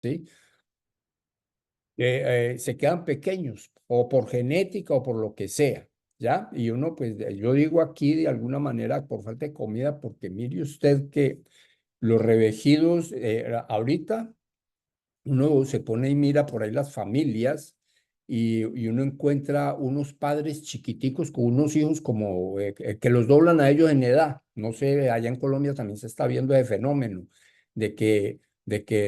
¿sí? Se quedan pequeños, o por genética o por lo que sea, ¿ya? Y uno, pues, yo digo aquí de alguna manera por falta de comida, porque mire usted que los revejidos, ahorita uno se pone y mira por ahí las familias y uno encuentra unos padres chiquiticos con unos hijos como que los doblan a ellos en edad. No sé, allá en Colombia también se está viendo ese fenómeno de que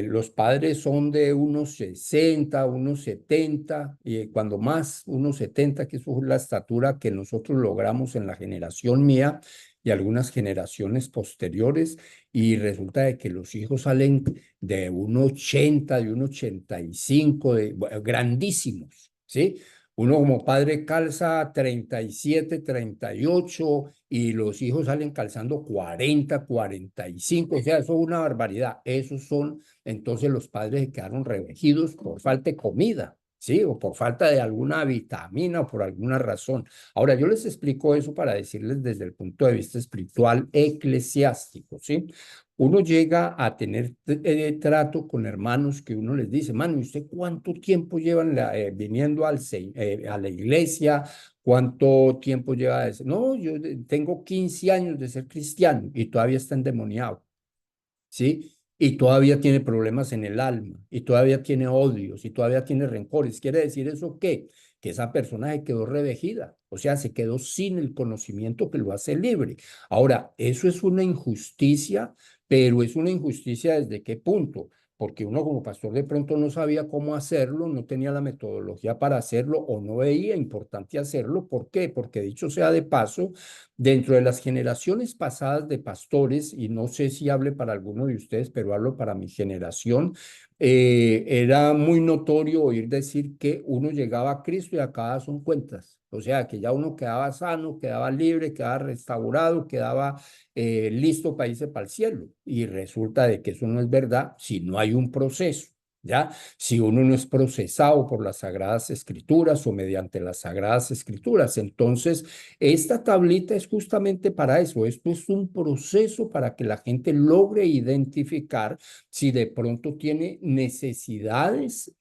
los padres son de unos 60, unos 70, y cuando más unos 70, que eso es la estatura que nosotros logramos en la generación mía y algunas generaciones posteriores, y resulta de que los hijos salen de un 80, de un 85, grandísimos, ¿sí? Uno como padre calza 37, 38 y los hijos salen calzando 40, 45, o sea, eso es una barbaridad. Esos son, entonces los padres se quedaron revejidos por falta de comida, ¿sí? O por falta de alguna vitamina o por alguna razón. Ahora, yo les explico eso para decirles desde el punto de vista espiritual eclesiástico, ¿sí? Uno llega a tener trato con hermanos que uno les dice, mano, ¿y usted cuánto tiempo llevan viniendo a la iglesia? ¿Cuánto tiempo lleva de ser? No, yo tengo 15 años de ser cristiano y todavía está endemoniado, ¿sí? Y todavía tiene problemas en el alma, y todavía tiene odios, y todavía tiene rencores. ¿Quiere decir eso qué? Que esa persona se quedó revejida, o sea, se quedó sin el conocimiento que lo hace libre. Ahora, eso es una injusticia, pero es una injusticia ¿desde qué punto? Porque uno como pastor de pronto no sabía cómo hacerlo, no tenía la metodología para hacerlo o no veía importante hacerlo. ¿Por qué? Porque dicho sea de paso, dentro de las generaciones pasadas de pastores, y no sé si hable para alguno de ustedes, pero hablo para mi generación, era muy notorio oír decir que uno llegaba a Cristo y acá son cuentas. O sea, que ya uno quedaba sano, quedaba libre, quedaba restaurado, quedaba listo para irse para el cielo. Y resulta de que eso no es verdad si no hay un proceso. ¿Ya? Si uno no es procesado por las Sagradas Escrituras o mediante las Sagradas Escrituras. Entonces, esta tablita es justamente para eso. Esto es un proceso para que la gente logre identificar si de pronto tiene necesidades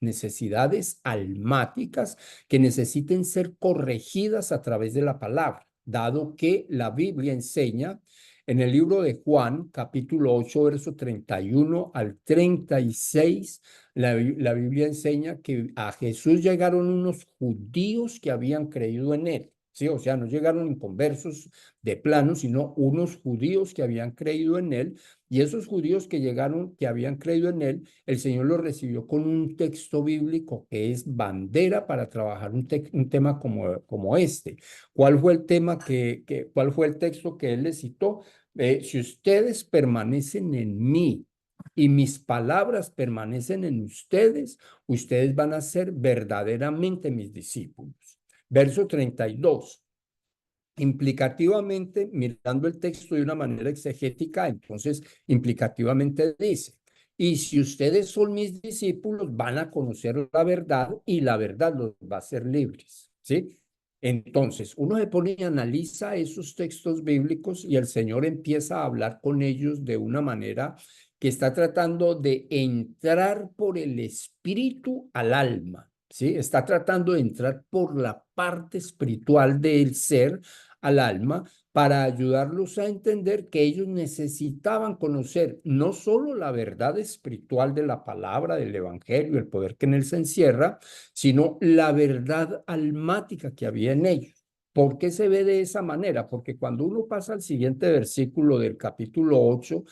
almáticas que necesiten ser corregidas a través de la palabra, dado que la Biblia enseña en el libro de Juan, capítulo 8, verso 31 al 36, la Biblia enseña que a Jesús llegaron unos judíos que habían creído en él. Sí, o sea, no llegaron inconversos de plano, sino unos judíos que habían creído en él, y esos judíos que llegaron, que habían creído en él, el Señor los recibió con un texto bíblico que es bandera para trabajar un tema como este. ¿Cuál fue el tema cuál fue el texto que él les citó? Si ustedes permanecen en mí y mis palabras permanecen en ustedes, ustedes van a ser verdaderamente mis discípulos. Verso 32. Implicativamente, mirando el texto de una manera exegética, entonces implicativamente dice, y si ustedes son mis discípulos, van a conocer la verdad y la verdad los va a hacer libres, ¿sí? Entonces, uno se pone y analiza esos textos bíblicos y el Señor empieza a hablar con ellos de una manera que está tratando de entrar por el espíritu al alma, ¿sí? Está tratando de entrar por la parte espiritual del ser al alma para ayudarlos a entender que ellos necesitaban conocer no solo la verdad espiritual de la palabra, del evangelio, el poder que en él se encierra, sino la verdad almática que había en ellos. ¿Por qué se ve de esa manera? Porque cuando uno pasa al siguiente versículo del capítulo 8,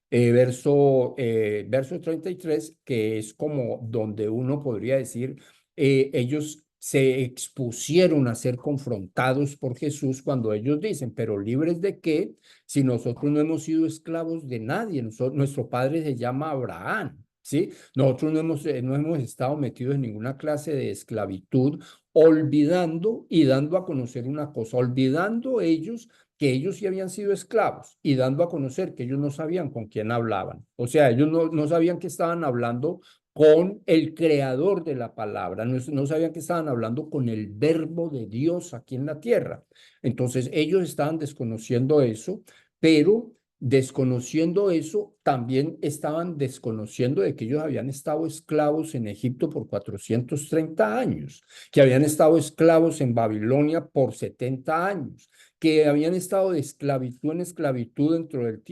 verso 33, que es como donde uno podría decir, ellos se expusieron a ser confrontados por Jesús cuando ellos dicen, pero libres de qué, si nosotros no hemos sido esclavos de nadie, nuestro padre se llama Abraham, ¿sí? Nosotros no hemos estado metidos en ninguna clase de esclavitud, olvidando y dando a conocer una cosa, olvidando ellos que ellos sí habían sido esclavos y dando a conocer que ellos no sabían con quién hablaban. O sea, ellos no sabían que estaban hablando con el creador de la palabra, no sabían que estaban hablando con el verbo de Dios aquí en la tierra. Entonces ellos estaban desconociendo eso, pero desconociendo eso, también estaban desconociendo de que ellos habían estado esclavos en Egipto por 430 años, que habían estado esclavos en Babilonia por 70 años, que habían estado de esclavitud en esclavitud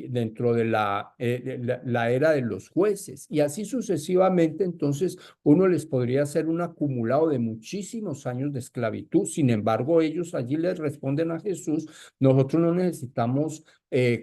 dentro de la era de los jueces. Y así sucesivamente, entonces uno les podría hacer un acumulado de muchísimos años de esclavitud. Sin embargo, ellos allí les responden a Jesús: nosotros no necesitamos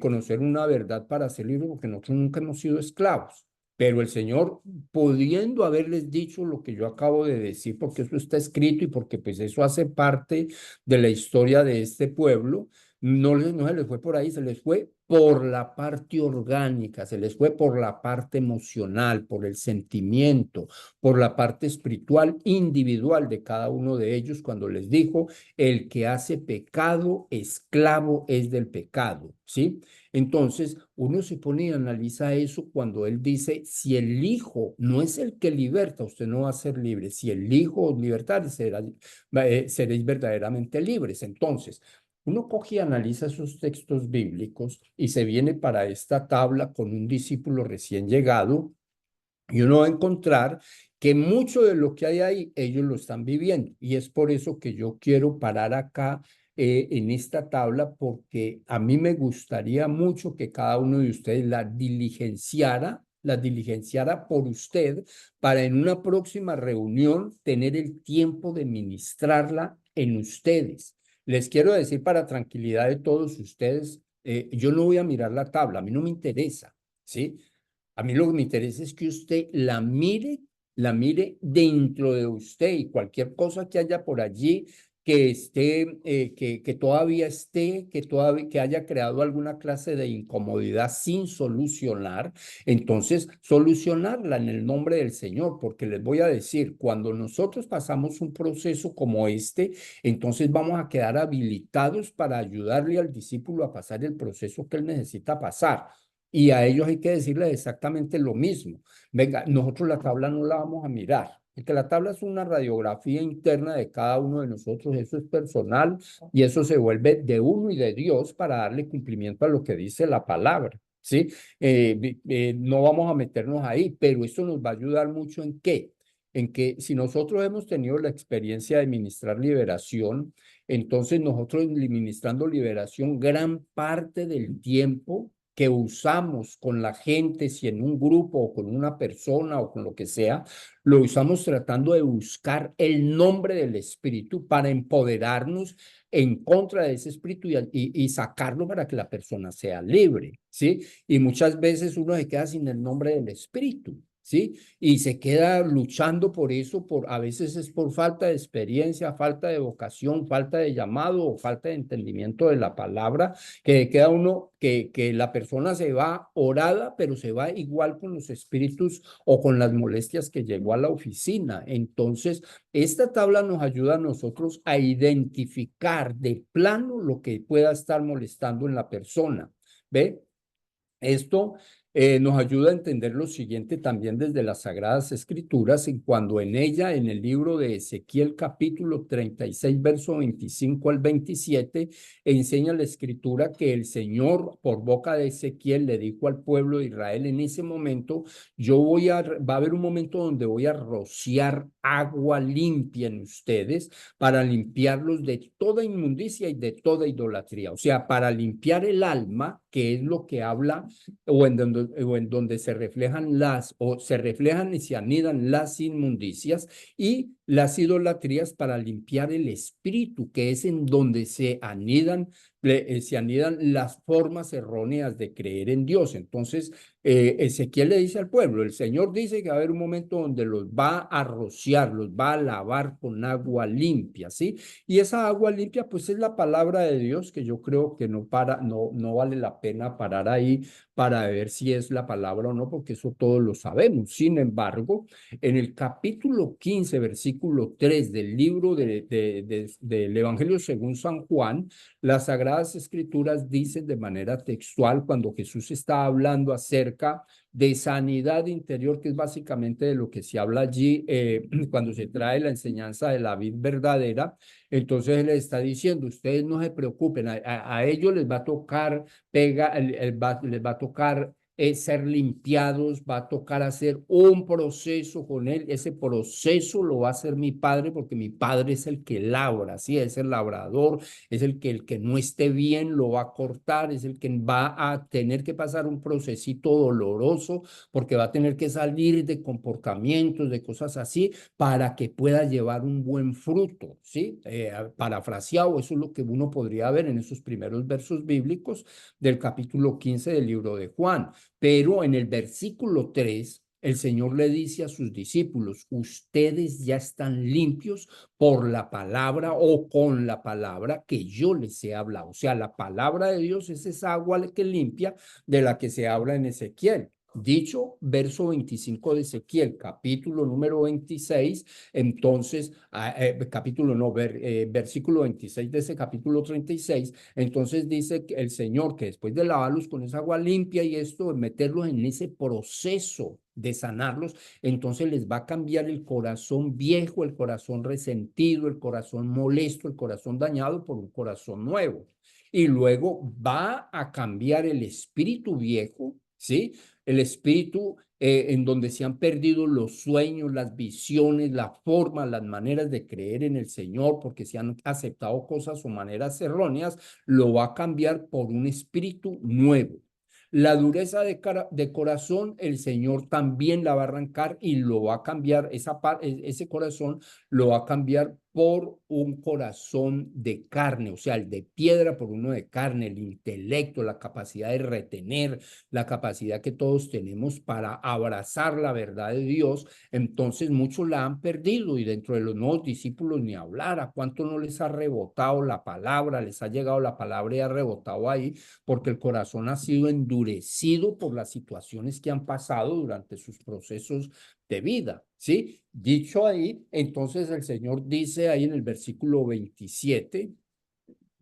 conocer una verdad para ser libres, porque nosotros nunca hemos sido esclavos. Pero el Señor, pudiendo haberles dicho lo que yo acabo de decir, porque eso está escrito y porque pues eso hace parte de la historia de este pueblo, no se les fue por ahí, se les fue por la parte orgánica, se les fue por la parte emocional, por el sentimiento, por la parte espiritual individual de cada uno de ellos, cuando les dijo: el que hace pecado, esclavo es del pecado, ¿sí? Entonces, uno se pone y analiza eso cuando él dice: si el Hijo no es el que liberta, usted no va a ser libre. Si el Hijo os libertare, seréis verdaderamente libres. Entonces, uno coge y analiza esos textos bíblicos y se viene para esta tabla con un discípulo recién llegado, y uno va a encontrar que mucho de lo que hay ahí, ellos lo están viviendo. Y es por eso que yo quiero parar acá en esta tabla, porque a mí me gustaría mucho que cada uno de ustedes la diligenciara por usted, para en una próxima reunión tener el tiempo de ministrarla en ustedes. Les quiero decir, para tranquilidad de todos ustedes, yo no voy a mirar la tabla, a mí no me interesa, ¿sí? A mí lo que me interesa es que usted la mire dentro de usted, y cualquier cosa que haya por allí que esté, que todavía esté, que haya creado alguna clase de incomodidad sin solucionar, entonces solucionarla en el nombre del Señor, porque les voy a decir, cuando nosotros pasamos un proceso como este, entonces vamos a quedar habilitados para ayudarle al discípulo a pasar el proceso que él necesita pasar. Y a ellos hay que decirles exactamente lo mismo. Venga, nosotros la tabla no la vamos a mirar, porque la tabla es una radiografía interna de cada uno de nosotros, eso es personal, y eso se vuelve de uno y de Dios para darle cumplimiento a lo que dice la palabra, ¿sí? No vamos a meternos ahí, pero eso nos va a ayudar mucho ¿en qué? En que si nosotros hemos tenido la experiencia de ministrar liberación, entonces nosotros ministrando liberación, gran parte del tiempo que usamos con la gente, si en un grupo o con una persona o con lo que sea, lo usamos tratando de buscar el nombre del espíritu para empoderarnos en contra de ese espíritu y sacarlo para que la persona sea libre, ¿sí? Y muchas veces uno se queda sin el nombre del espíritu, ¿sí? Y se queda luchando por eso, a veces es por falta de experiencia, falta de vocación, falta de llamado o falta de entendimiento de la palabra, que queda uno, que la persona se va orada, pero se va igual con los espíritus o con las molestias que llegó a la oficina. Entonces, esta tabla nos ayuda a nosotros a identificar de plano lo que pueda estar molestando en la persona. ¿Ve? Esto nos ayuda a entender lo siguiente también desde las Sagradas Escrituras, en cuando en ella, en el libro de Ezequiel capítulo 36, verso 25 al 27, enseña la Escritura que el Señor, por boca de Ezequiel, le dijo al pueblo de Israel: en ese momento, va a haber un momento donde voy a rociar agua limpia en ustedes, para limpiarlos de toda inmundicia y de toda idolatría. O sea, para limpiar el alma, que es lo que habla, o en donde se reflejan y se anidan las inmundicias, y las idolatrías para limpiar el espíritu, que es en donde se anidan las formas erróneas de creer en Dios. Entonces, Ezequiel le dice al pueblo: el Señor dice que va a haber un momento donde los va a rociar, los va a lavar con agua limpia, ¿sí? Y esa agua limpia, pues es la palabra de Dios, que yo creo que no vale la pena parar ahí para ver si es la palabra o no, porque eso todos lo sabemos. Sin embargo, en el capítulo 15, versículo 3 del libro del Evangelio según San Juan, la Sagrada Sagradas Escrituras dicen de manera textual, cuando Jesús está hablando acerca de sanidad interior, que es básicamente de lo que se habla allí, cuando se trae la enseñanza de la vid verdadera, entonces él está diciendo, ustedes no se preocupen, a ellos les va a tocar, les va a tocar ser limpiados, va a tocar hacer un proceso con él. Ese proceso lo va a hacer mi padre porque mi padre es el que labra, ¿sí? Es el labrador, es el que no esté bien lo va a cortar, es el que va a tener que pasar un procesito doloroso porque va a tener que salir de comportamientos, de cosas así, para que pueda llevar un buen fruto, ¿sí? Parafraseado, eso es lo que uno podría ver en esos primeros versos bíblicos del capítulo 15 del libro de Juan. Pero en el versículo 3, el Señor le dice a sus discípulos, ustedes ya están limpios por la palabra o con la palabra que yo les he hablado. O sea, la palabra de Dios es esa agua que limpia de la que se habla en Ezequiel. Dicho verso 25 de Ezequiel, capítulo número 26, entonces, capítulo no, versículo 26 de ese capítulo 36, entonces dice que el Señor que después de lavarlos con esa agua limpia y esto, meterlos en ese proceso de sanarlos, entonces les va a cambiar el corazón viejo, el corazón resentido, el corazón molesto, el corazón dañado por un corazón nuevo. Y luego va a cambiar el espíritu viejo, ¿sí? El espíritu en donde se han perdido los sueños, las visiones, la forma, las maneras de creer en el Señor, porque se han aceptado cosas o maneras erróneas, lo va a cambiar por un espíritu nuevo. La dureza de corazón, el Señor también la va a arrancar y lo va a cambiar, ese corazón lo va a cambiar por un corazón de carne, o sea, el de piedra por uno de carne, el intelecto, la capacidad de retener, la capacidad que todos tenemos para abrazar la verdad de Dios. Entonces muchos la han perdido y dentro de los nuevos discípulos ni hablar, ¿a cuánto no les ha rebotado la palabra? Les ha llegado la palabra y ha rebotado ahí porque el corazón ha sido endurecido por las situaciones que han pasado durante sus procesos de vida, ¿sí? Dicho ahí, entonces el Señor dice ahí en el versículo 27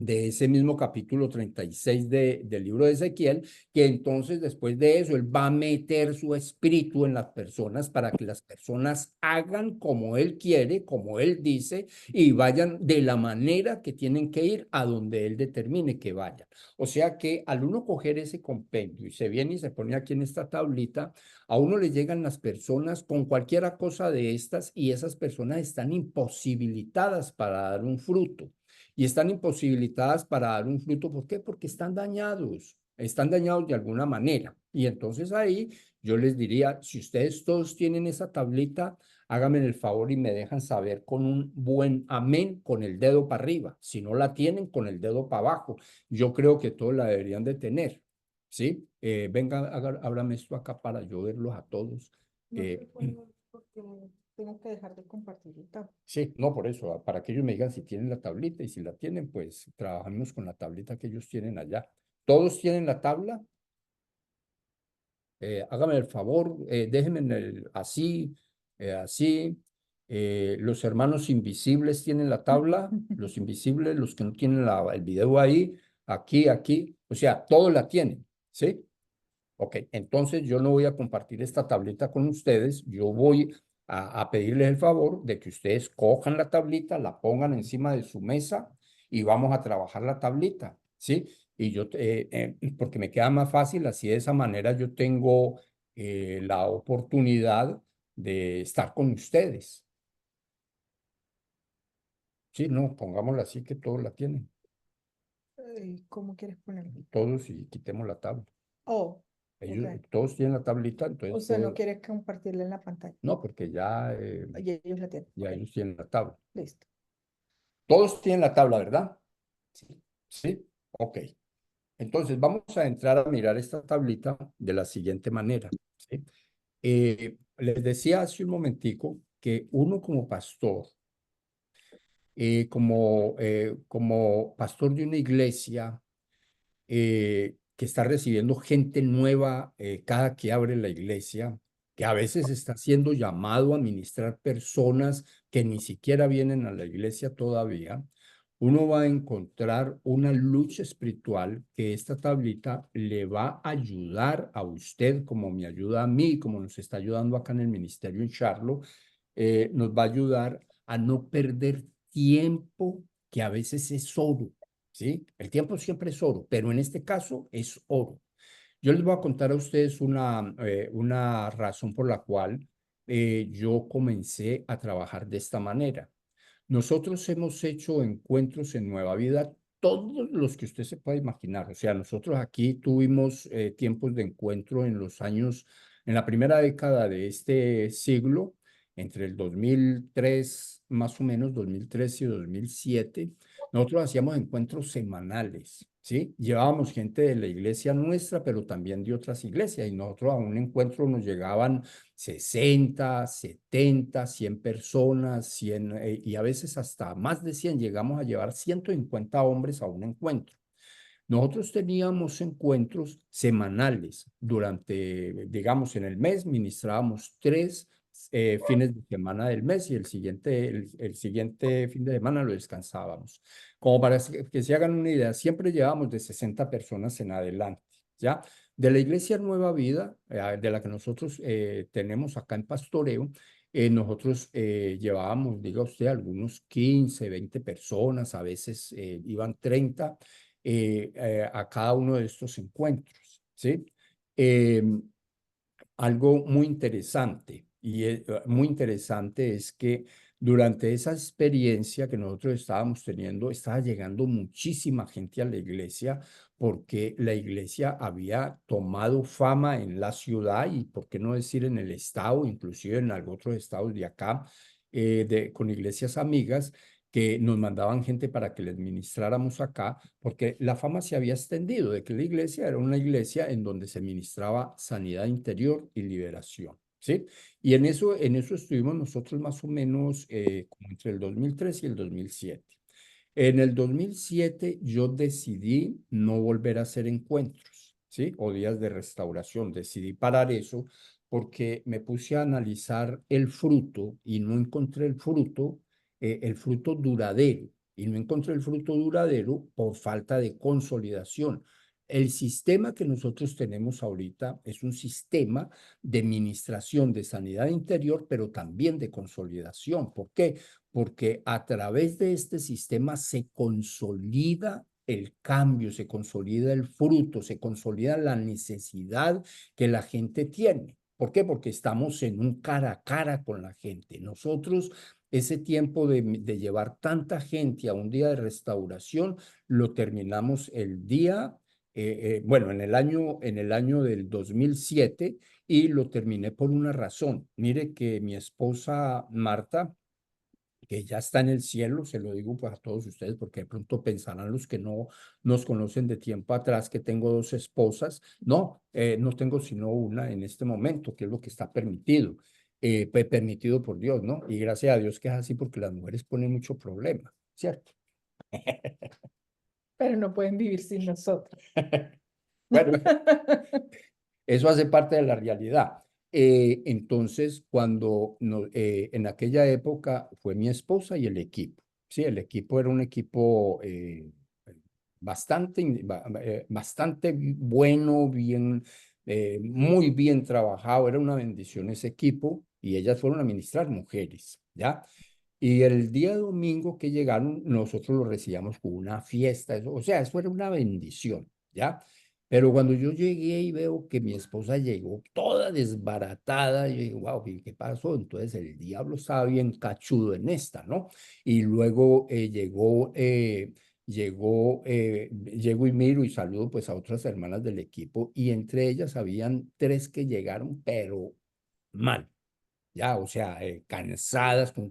de ese mismo capítulo 36 del libro de Ezequiel, que entonces después de eso él va a meter su espíritu en las personas para que las personas hagan como él quiere, como él dice, y vayan de la manera que tienen que ir a donde él determine que vayan. O sea que al uno coger ese compendio y se viene y se pone aquí en esta tablita, a uno le llegan las personas con cualquier cosa de estas y esas personas están imposibilitadas para dar un fruto y están imposibilitadas para dar un fruto. ¿Por qué? Porque están dañados de alguna manera. Y entonces ahí yo les diría, si ustedes todos tienen esa tablita, háganme el favor y me dejan saber con un buen amén, con el dedo para arriba. Si no la tienen, con el dedo para abajo. Yo creo que todos la deberían de tener. ¿Sí? Venga, ábrame esto acá para yo verlos a todos. No se Eh, puede porque tengo que dejar de compartir el tab. Sí, no, por eso, para que ellos me digan si tienen la tablita y si la tienen, pues trabajamos con la tablita que ellos tienen allá. ¿Todos tienen la tabla? Hágame el favor, déjenme así, así. Los hermanos invisibles tienen la tabla, los invisibles, los que no tienen el video ahí, aquí, o sea, todos la tienen, ¿sí? Ok, entonces yo no voy a compartir esta tablita con ustedes, yo voy a pedirles el favor de que ustedes cojan la tablita, la pongan encima de su mesa y vamos a trabajar la tablita, ¿sí? Y porque me queda más fácil, así de esa manera yo tengo la oportunidad de estar con ustedes, ¿sí? No, pongámosla así que todos la tienen, ¿Cómo quieres ponerlo? todos y quitemos la tabla. Oh, ok. Ellos, todos tienen la tablita, O entonces sea, no todos, quieres compartirla en la pantalla. no, porque ya... Y ellos la tienen. ya Ok, ellos tienen la tabla. listo. Todos tienen la tabla, ¿verdad? Sí. Ok. Entonces vamos a entrar a mirar esta tablita de la siguiente manera. ¿Sí? Les decía hace un momentico que uno como pastor, como pastor de una iglesia que está recibiendo gente nueva cada que abre la iglesia, que a veces está siendo llamado a ministrar personas que ni siquiera vienen a la iglesia todavía, uno va a encontrar una lucha espiritual que esta tablita le va a ayudar a usted, como me ayuda a mí, como nos está ayudando acá en el ministerio en Charlo, nos va a ayudar a no perder tiempo, que a veces es oro, ¿sí? El tiempo siempre es oro, pero en este caso es oro. Yo les voy a contar a ustedes una razón por la cual yo comencé a trabajar de esta manera. Nosotros hemos hecho encuentros en Nueva Vida, todos los que usted se pueda imaginar. O sea, nosotros aquí tuvimos tiempos de encuentro en los años, en la primera década de este siglo, entre el 2003, más o menos, 2003 y 2007. Nosotros hacíamos encuentros semanales, ¿sí? Llevábamos gente de la iglesia nuestra, pero también de otras iglesias, y nosotros a un encuentro nos llegaban 60, 70, 100 personas, 100, y a veces hasta más de 100. Llegamos a llevar 150 hombres a un encuentro. Nosotros teníamos encuentros semanales durante, digamos, en el mes ministrábamos 3 fines de semana del mes y el siguiente fin de semana lo descansábamos. Como para que se hagan una idea, siempre llevábamos de 60 personas en adelante, ¿ya? De la Iglesia Nueva Vida, de la que nosotros tenemos acá en Pastoreo, nosotros llevábamos, diga usted, algunos 15, 20 personas, a veces iban 30 a cada uno de estos encuentros, ¿sí? Eh, Algo muy interesante muy interesante es que durante esa experiencia que nosotros estábamos teniendo, estaba llegando muchísima gente a la iglesia porque la iglesia había tomado fama en la ciudad y, por qué no decir, en el estado, inclusive en algunos otros estados de acá, con iglesias amigas que nos mandaban gente para que les ministráramos acá, porque la fama se había extendido de que la iglesia era una iglesia en donde se ministraba sanidad interior y liberación, ¿sí? Y en eso estuvimos nosotros más o menos como entre el 2003 y el 2007. En el 2007 yo decidí no volver a hacer encuentros, ¿sí? O días de restauración. Decidí parar eso porque me puse a analizar el fruto y no encontré el fruto duradero. Y no encontré el fruto duradero por falta de consolidación. El sistema que nosotros tenemos ahorita es un sistema de administración de sanidad interior, pero también de consolidación. ¿Por qué? Porque a través de este sistema se consolida el cambio, se consolida el fruto, se consolida la necesidad que la gente tiene. ¿Por qué? Porque estamos en un cara a cara con la gente. Nosotros, ese tiempo de llevar tanta gente a un día de restauración, lo terminamos el día, bueno, en el año del 2007, y lo terminé por una razón. Mire que mi esposa Marta, que ya está en el cielo, se lo digo pues a todos ustedes, porque de pronto pensarán los que no nos conocen de tiempo atrás que tengo 2 esposas. No, no tengo sino una en este momento, que es lo que está permitido, pues permitido por Dios, ¿no? Y gracias a Dios que es así, porque las mujeres ponen mucho problema, ¿cierto? Pero no pueden vivir sin nosotros. Bueno, eso hace parte de la realidad. Entonces, en aquella época fue mi esposa y el equipo. Sí, el equipo era un equipo bastante bueno, muy bien trabajado. Era una bendición ese equipo, y ellas fueron a ministrar, mujeres, ¿ya? Y el día domingo que llegaron, nosotros lo recibíamos con una fiesta, o sea, eso era una bendición, ¿ya? Pero cuando yo llegué y veo que mi esposa llegó toda desbaratada, yo digo, wow, ¿qué pasó? Entonces el diablo estaba bien cachudo en esta, ¿no? Y luego llego y miro y saludo pues a otras hermanas del equipo, y entre ellas habían 3 que llegaron, pero mal, ya, o sea, cansadas, con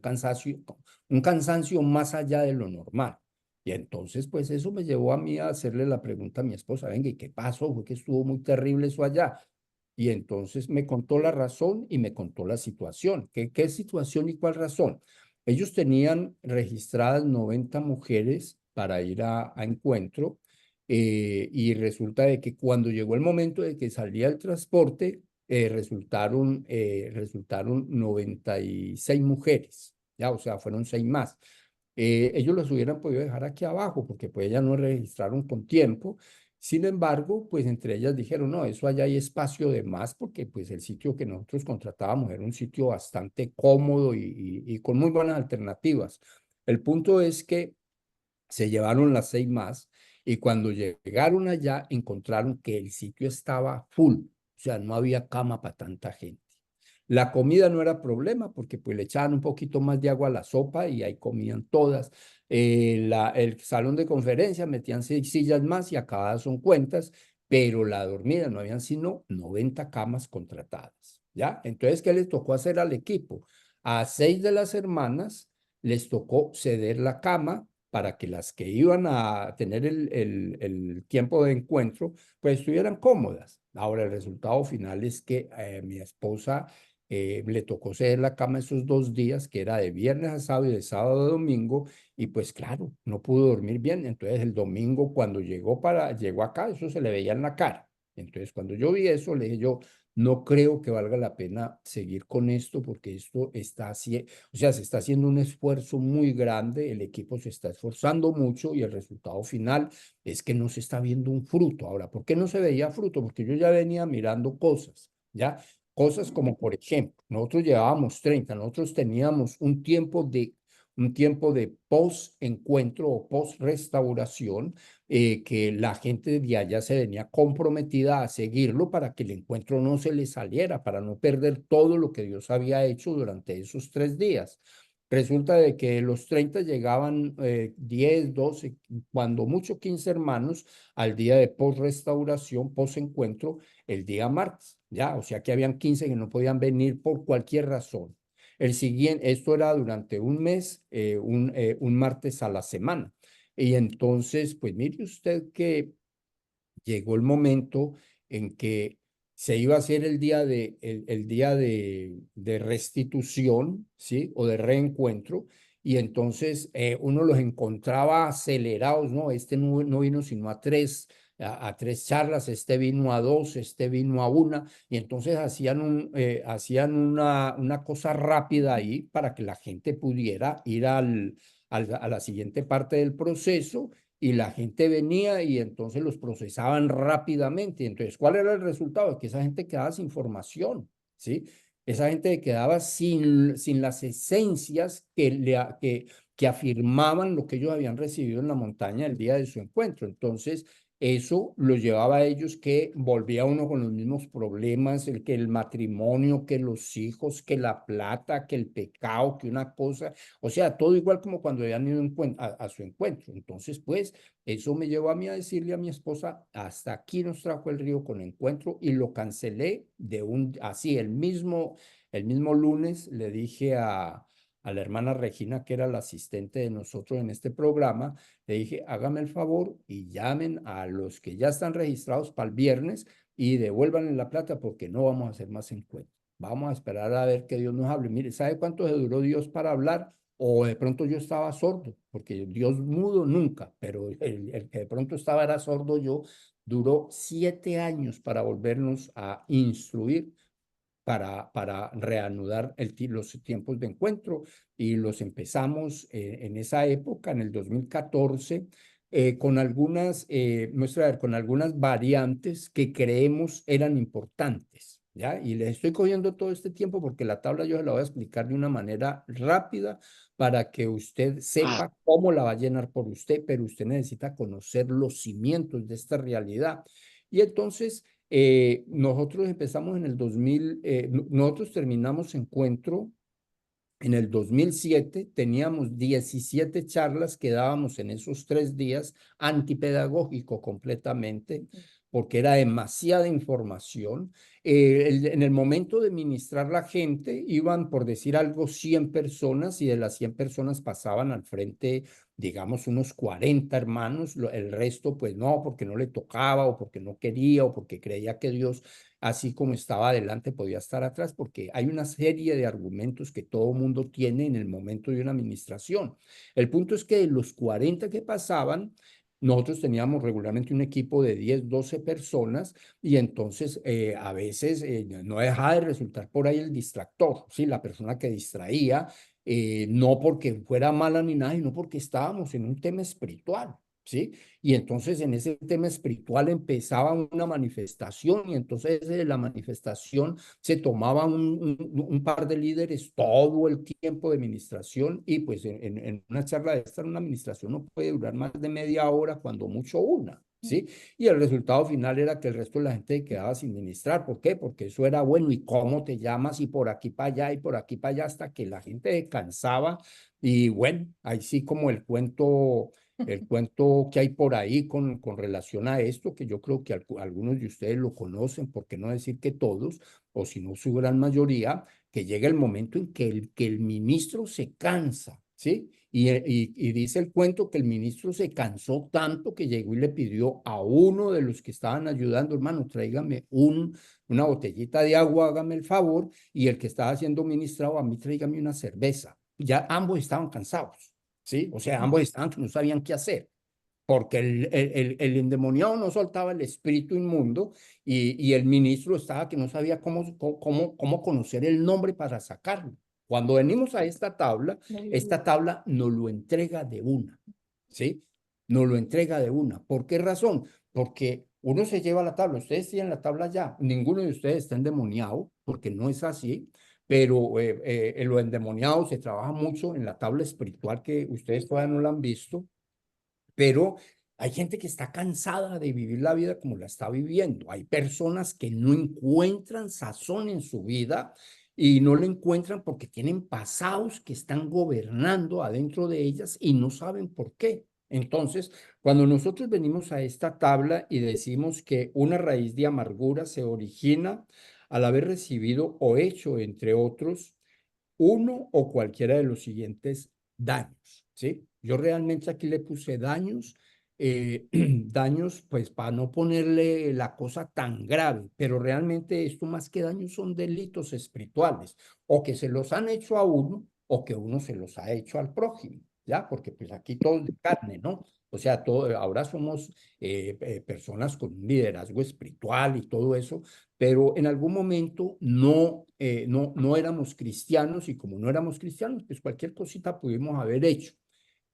un cansancio más allá de lo normal. Y entonces, pues eso me llevó a mí a hacerle la pregunta a mi esposa: venga, ¿y qué pasó? Fue que estuvo muy terrible eso allá. Y entonces me contó la razón y me contó la situación. ¿Qué situación y cuál razón? Ellos tenían registradas 90 mujeres para ir a encuentro, y resulta de que cuando llegó el momento de que salía el transporte, resultaron 96 mujeres, ya, o sea, fueron 6 más. ellos los hubieran podido dejar aquí abajo porque pues ellas no registraron con tiempo. Sin embargo, pues entre ellas dijeron, no, eso allá hay espacio de más porque pues el sitio que nosotros contratábamos era un sitio bastante cómodo y con muy buenas alternativas. El punto es que se llevaron las 6 más y cuando llegaron allá encontraron que el sitio estaba full, o sea, no había cama para tanta gente. La comida no era problema porque pues le echaban un poquito más de agua a la sopa y ahí comían todas. El salón de conferencia metían 6 sillas más y acabadas son cuentas, pero la dormida no habían sino 90 camas contratadas, ¿ya? Entonces, ¿qué les tocó hacer al equipo? A 6 de las hermanas les tocó ceder la cama para que las que iban a tener el tiempo de encuentro, pues estuvieran cómodas. Ahora, el resultado final es que mi esposa le tocó ceder la cama esos 2 días, que era de viernes a sábado y de sábado a domingo, y pues claro, no pudo dormir bien. Entonces el domingo cuando llegó acá, eso se le veía en la cara. Entonces cuando yo vi eso, le dije yo, no creo que valga la pena seguir con esto porque esto está así, o sea, se está haciendo un esfuerzo muy grande, el equipo se está esforzando mucho y el resultado final es que no se está viendo un fruto. Ahora, ¿por qué no se veía fruto? Porque yo ya venía mirando cosas, ¿ya? Cosas como, por ejemplo, nosotros llevábamos 30, nosotros teníamos un tiempo de post-encuentro o post-restauración, que la gente de allá se venía comprometida a seguirlo para que el encuentro no se le saliera, para no perder todo lo que Dios había hecho durante esos 3 días. Resulta de que los 30 llegaban 10, 12, cuando mucho 15 hermanos al día de post-restauración, post-encuentro, el día martes, ya, o sea que habían 15 que no podían venir por cualquier razón. El siguiente, esto era durante un mes, un martes a la semana. Y entonces, pues mire usted que llegó el momento en que se iba a hacer el día de restitución, ¿sí? O de reencuentro, y entonces uno los encontraba acelerados, ¿no? Este no vino sino a 3 charlas, este vino a 2, este vino a una, y entonces hacían una cosa rápida ahí para que la gente pudiera ir a la siguiente parte del proceso y la gente venía y entonces los procesaban rápidamente. Entonces, ¿cuál era el resultado? Que esa gente quedaba sin formación, ¿sí? Esa gente quedaba sin las esencias que afirmaban lo que ellos habían recibido en la montaña el día de su encuentro. Entonces, eso los llevaba a ellos que volvía uno con los mismos problemas, que el matrimonio, que los hijos, que la plata, que el pecado, que una cosa, o sea, todo igual como cuando habían ido a su encuentro. Entonces, pues, eso me llevó a mí a decirle a mi esposa, hasta aquí nos trajo el río con encuentro y lo cancelé así, el mismo lunes le dije a la hermana Regina, que era la asistente de nosotros en este programa, le dije, hágame el favor y llamen a los que ya están registrados para el viernes y devuélvanle la plata porque no vamos a hacer más encuentros. Vamos a esperar a ver que Dios nos hable. Mire, ¿sabe cuánto se duró Dios para hablar? O de pronto yo estaba sordo, porque Dios mudo nunca, pero el que de pronto estaba era sordo yo. Duró 7 años para volvernos a instruir, para reanudar los tiempos de encuentro y los empezamos en esa época, en el 2014, con algunas variantes que creemos eran importantes, ¿ya? Y les estoy cogiendo todo este tiempo porque la tabla yo se la voy a explicar de una manera rápida para que usted sepa cómo la va a llenar por usted, pero usted necesita conocer los cimientos de esta realidad. Y entonces nosotros empezamos en el 2000, nosotros terminamos encuentro en el 2007, teníamos 17 charlas que dábamos en esos 3 días, antipedagógico completamente, porque era demasiada información. En el momento de ministrar la gente, iban, por decir algo, 100 personas y de las 100 personas pasaban al frente, digamos, unos 40 hermanos, el resto pues no, porque no le tocaba o porque no quería o porque creía que Dios así como estaba adelante, podía estar atrás, porque hay una serie de argumentos que todo mundo tiene en el momento de una administración. El punto es que de los 40 que pasaban, nosotros teníamos regularmente un equipo de 10, 12 personas y entonces a veces no dejaba de resultar por ahí el distractor, ¿sí? La persona que distraía. no porque fuera mala ni nada, sino porque estábamos en un tema espiritual, ¿sí? Y entonces en ese tema espiritual empezaba una manifestación y entonces de la manifestación se tomaban un par de líderes todo el tiempo de administración y pues en una charla de esta, una administración no puede durar más de media hora, cuando mucho una. ¿Sí? Y el resultado final era que el resto de la gente quedaba sin ministrar. ¿Por qué? Porque eso era bueno. ¿Y cómo te llamas? Y por aquí para allá, y por aquí para allá, hasta que la gente se cansaba. Y bueno, ahí sí como el cuento que hay por ahí con relación a esto, que yo creo que algunos de ustedes lo conocen, por qué no decir que todos, o si no su gran mayoría, que llega el momento en que el ministro se cansa, ¿sí? Y dice el cuento que el ministro se cansó tanto que llegó y le pidió a uno de los que estaban ayudando, hermano, tráigame una botellita de agua, hágame el favor, y el que estaba siendo ministrado, a mí tráigame una cerveza. Ya ambos estaban cansados, ¿sí? O sea, ambos estaban que no sabían qué hacer, porque el endemoniado no soltaba el espíritu inmundo y el ministro estaba que no sabía cómo conocer el nombre para sacarlo. Cuando venimos a esta tabla nos lo entrega de una, ¿sí? Nos lo entrega de una. ¿Por qué razón? Porque uno se lleva la tabla, ustedes tienen la tabla ya, ninguno de ustedes está endemoniado, porque no es así, pero en lo endemoniado se trabaja mucho en la tabla espiritual que ustedes todavía no la han visto, pero hay gente que está cansada de vivir la vida como la está viviendo. Hay personas que no encuentran sazón en su vida y no lo encuentran porque tienen pasados que están gobernando adentro de ellas y no saben por qué. Entonces, cuando nosotros venimos a esta tabla y decimos que una raíz de amargura se origina al haber recibido o hecho, entre otros, uno o cualquiera de los siguientes daños, ¿sí? Yo realmente aquí le puse daños, daños, pues para no ponerle la cosa tan grave, pero realmente esto más que daños son delitos espirituales, o que se los han hecho a uno, o que uno se los ha hecho al prójimo, ¿ya? Porque pues aquí todo es de carne, ¿no? O sea, ahora somos personas con un liderazgo espiritual y todo eso, pero en algún momento no éramos cristianos y como no éramos cristianos, pues cualquier cosita pudimos haber hecho.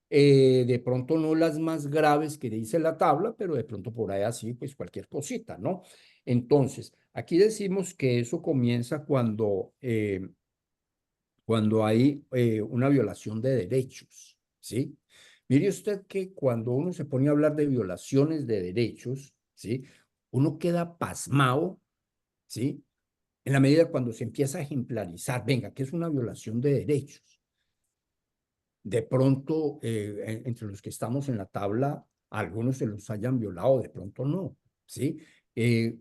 De pronto no las más graves que dice la tabla, pero de pronto por ahí así, pues cualquier cosita, ¿no? Entonces, aquí decimos que eso comienza cuando hay una violación de derechos, ¿sí? Mire usted que cuando uno se pone a hablar de violaciones de derechos, ¿sí? Uno queda pasmado, ¿sí? En la medida cuando se empieza a ejemplarizar, venga, que es una violación de derechos. De pronto, entre los que estamos en la tabla, algunos se los hayan violado, de pronto no, ¿sí? Eh,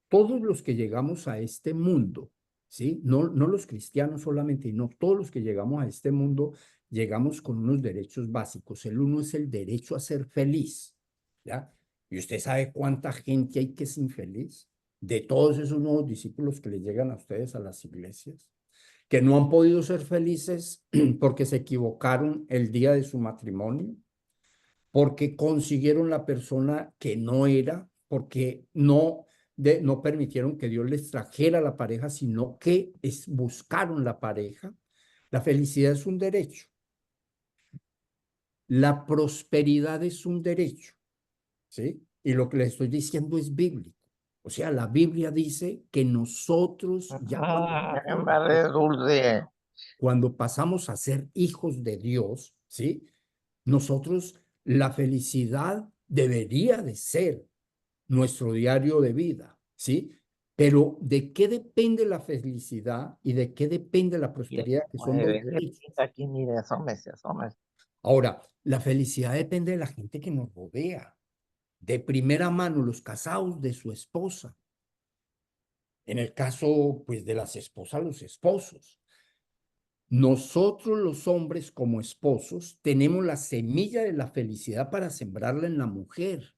todos los que llegamos a este mundo, ¿sí? No los cristianos solamente, no, todos los que llegamos a este mundo, llegamos con unos derechos básicos. El uno es el derecho a ser feliz, ¿ya? ¿Y usted sabe cuánta gente hay que es infeliz? De todos esos nuevos discípulos que le llegan a ustedes a las iglesias, que no han podido ser felices porque se equivocaron el día de su matrimonio, porque consiguieron la persona que no era, porque no permitieron que Dios les trajera la pareja, sino que buscaron la pareja. La felicidad es un derecho. La prosperidad es un derecho, ¿sí? Y lo que les estoy diciendo es bíblico. O sea, la Biblia dice que nosotros ya Vale, dulce. cuando pasamos a ser hijos de Dios, ¿sí? Nosotros, la felicidad debería de ser nuestro diario de vida, ¿sí? Pero ¿de qué depende la felicidad y de qué depende la prosperidad, que son dos derechos? Aquí, mire, asómese, asómese. Ahora, la felicidad depende de la gente que nos rodea, de primera mano, los casados de su esposa. En el caso, pues, de las esposas, los esposos. Nosotros los hombres como esposos tenemos la semilla de la felicidad para sembrarla en la mujer,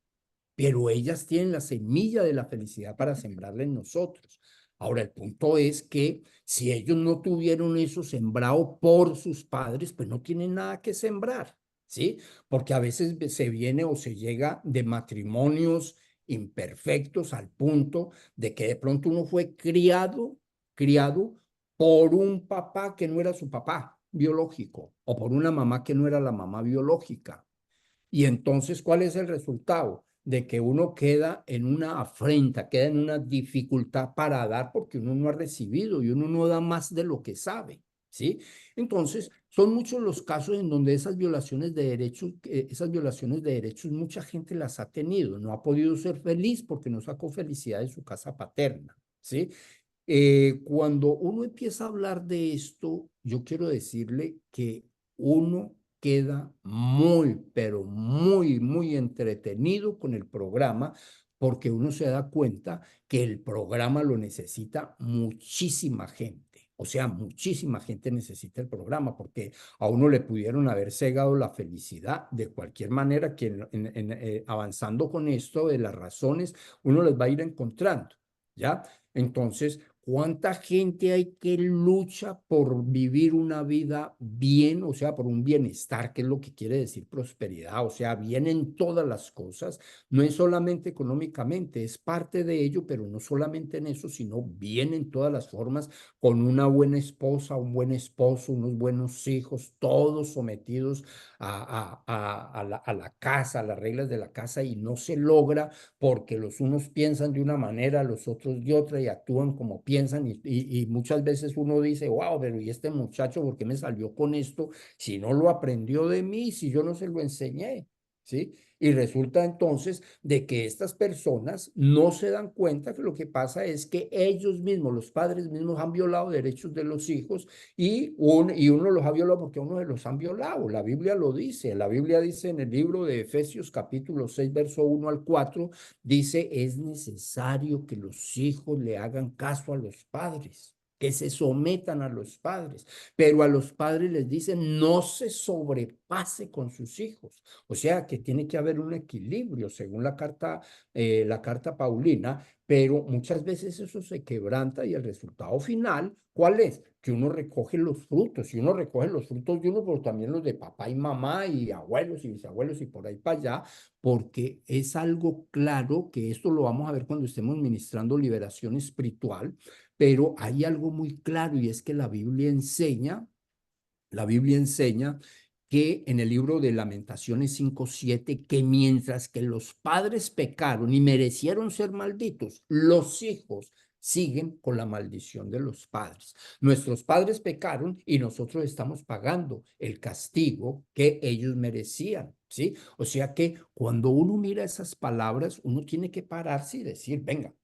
pero ellas tienen la semilla de la felicidad para sembrarla en nosotros. Ahora, el punto es que si ellos no tuvieron eso sembrado por sus padres, pues no tienen nada que sembrar, ¿sí? Porque a veces se viene o se llega de matrimonios imperfectos al punto de que de pronto uno fue criado por un papá que no era su papá, biológico o por una mamá que no era la mamá biológica. Y entonces, ¿cuál es el resultado? De que uno queda en una afrenta, queda en una dificultad para dar porque uno no ha recibido y uno no da más de lo que sabe, ¿sí? Entonces, son muchos los casos en donde esas violaciones de derechos, mucha gente las ha tenido, no ha podido ser feliz porque no sacó felicidad de su casa paterna, ¿sí? Cuando uno empieza a hablar de esto, yo quiero decirle que uno queda muy, pero muy, muy entretenido con el programa porque uno se da cuenta que el programa lo necesita muchísima gente. O sea, muchísima gente necesita el programa porque a uno le pudieron haber cegado la felicidad de cualquier manera que avanzando con esto de las razones, uno les va a ir encontrando, ¿ya? Entonces, ¿cuánta gente hay que lucha por vivir una vida bien, o sea, por un bienestar, que es lo que quiere decir prosperidad, o sea, bien en todas las cosas? No es solamente económicamente, es parte de ello, pero no solamente en eso, sino bien en todas las formas, con una buena esposa, un buen esposo, unos buenos hijos, todos sometidos a la casa, a las reglas de la casa, y no se logra porque los unos piensan de una manera, los otros de otra y actúan como piensan y muchas veces uno dice, wow, pero ¿y este muchacho por qué me salió con esto si no lo aprendió de mí, si yo no se lo enseñé? ¿Sí? Y resulta entonces de que estas personas no se dan cuenta que lo que pasa es que ellos mismos, los padres mismos, han violado derechos de los hijos y uno los ha violado porque uno de los han violado. La Biblia lo dice. La Biblia dice en el libro de Efesios capítulo 6, verso 1 al 4, dice, es necesario que los hijos le hagan caso a los padres, que se sometan a los padres, pero a los padres les dicen no se sobrepase con sus hijos. O sea que tiene que haber un equilibrio según la carta Paulina, pero muchas veces eso se quebranta y el resultado final, ¿cuál es? Que uno recoge los frutos, y uno recoge los frutos de uno, pero también los de papá y mamá y abuelos y bisabuelos y por ahí para allá, porque es algo claro que esto lo vamos a ver cuando estemos ministrando liberación espiritual, pero hay algo muy claro y es que la Biblia enseña que en el libro de Lamentaciones 5:7, que mientras que los padres pecaron y merecieron ser malditos, los hijos siguen con la maldición de los padres. Nuestros padres pecaron y nosotros estamos pagando el castigo que ellos merecían, ¿sí? O sea que cuando uno mira esas palabras, uno tiene que pararse y decir, venga,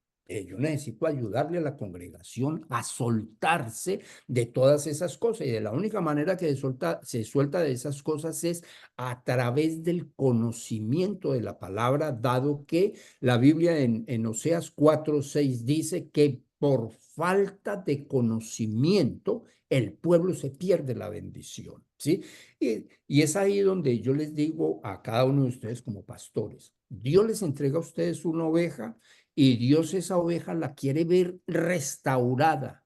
yo necesito ayudarle a la congregación a soltarse de todas esas cosas. Y de la única manera que se suelta de esas cosas es a través del conocimiento de la palabra, dado que la Biblia en Oseas 4:6 dice que por falta de conocimiento el pueblo se pierde la bendición, ¿sí? Y es ahí donde yo les digo a cada uno de ustedes como pastores, Dios les entrega a ustedes una oveja y Dios esa oveja la quiere ver restaurada.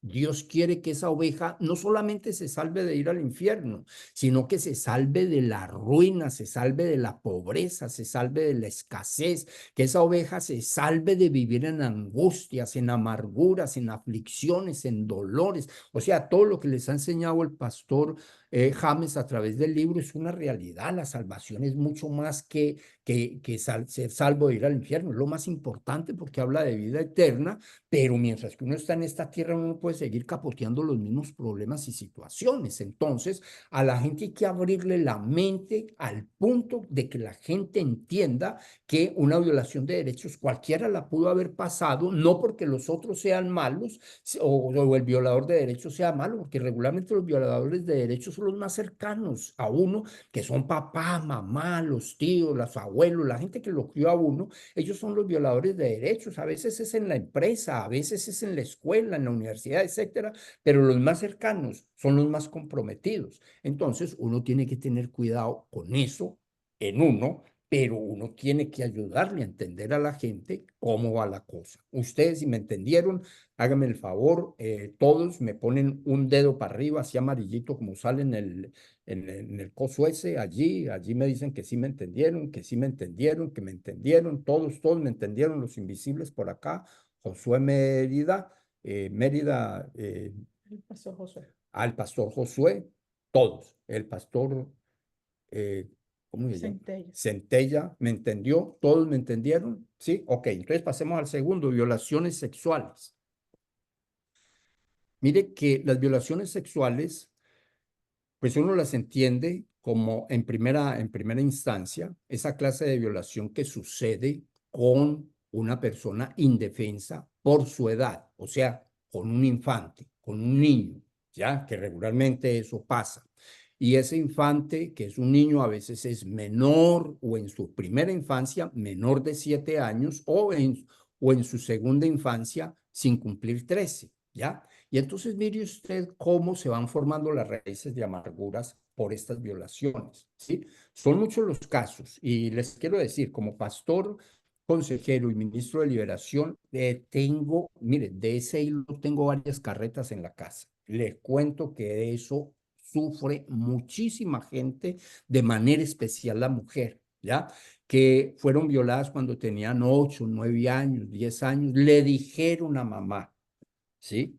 Dios quiere que esa oveja no solamente se salve de ir al infierno, sino que se salve de la ruina, se salve de la pobreza, se salve de la escasez, que esa oveja se salve de vivir en angustias, en amarguras, en aflicciones, en dolores. O sea, todo lo que les ha enseñado el pastor James a través del libro es una realidad. La salvación es mucho más que ser salvo de ir al infierno. Es lo más importante porque habla de vida eterna, pero mientras que uno está en esta tierra, uno no puede seguir capoteando los mismos problemas y situaciones. Entonces, a la gente hay que abrirle la mente al punto de que la gente entienda que una violación de derechos cualquiera la pudo haber pasado, no porque los otros sean malos o el violador de derechos sea malo, porque regularmente los violadores de derechos son los más cercanos a uno, que son papá, mamá, los tíos, los abuelos, la gente que lo crió a uno. Ellos son los violadores de derechos. A veces es en la empresa, a veces es en la escuela, en la universidad, etcétera, pero los más cercanos son los más comprometidos. Entonces, uno tiene que tener cuidado con eso en uno, pero uno tiene que ayudarle a entender a la gente cómo va la cosa. Ustedes, si me entendieron, háganme el favor, todos me ponen un dedo para arriba, así amarillito como sale en el coso ese, allí me dicen que sí me entendieron, que sí me entendieron, que me entendieron, todos me entendieron, los invisibles por acá, Josué Mérida, El pastor Josué. al pastor Josué, todos. El pastor, eh, ¿cómo se llama? Centella. Centella, ¿me entendió? ¿Todos me entendieron? Sí, ok, entonces pasemos al segundo, violaciones sexuales. Mire que las violaciones sexuales, pues uno las entiende como en primera instancia, esa clase de violación que sucede con una persona indefensa por su edad, o sea, con un infante, con un niño, ya que regularmente eso pasa. Y ese infante, que es un niño, a veces es menor o en su primera infancia, menor de 7 años, o en su segunda infancia, sin cumplir 13, ¿ya? Y entonces mire usted cómo se van formando las raíces de amarguras por estas violaciones, ¿sí? Son muchos los casos y les quiero decir, como pastor, consejero y ministro de liberación, tengo, mire, de ese hilo tengo varias carretas en la casa. Les cuento que de eso sufre muchísima gente, de manera especial la mujer, ¿ya? Que fueron violadas cuando tenían 8, 9 años, 10 años, le dijeron a mamá, ¿sí?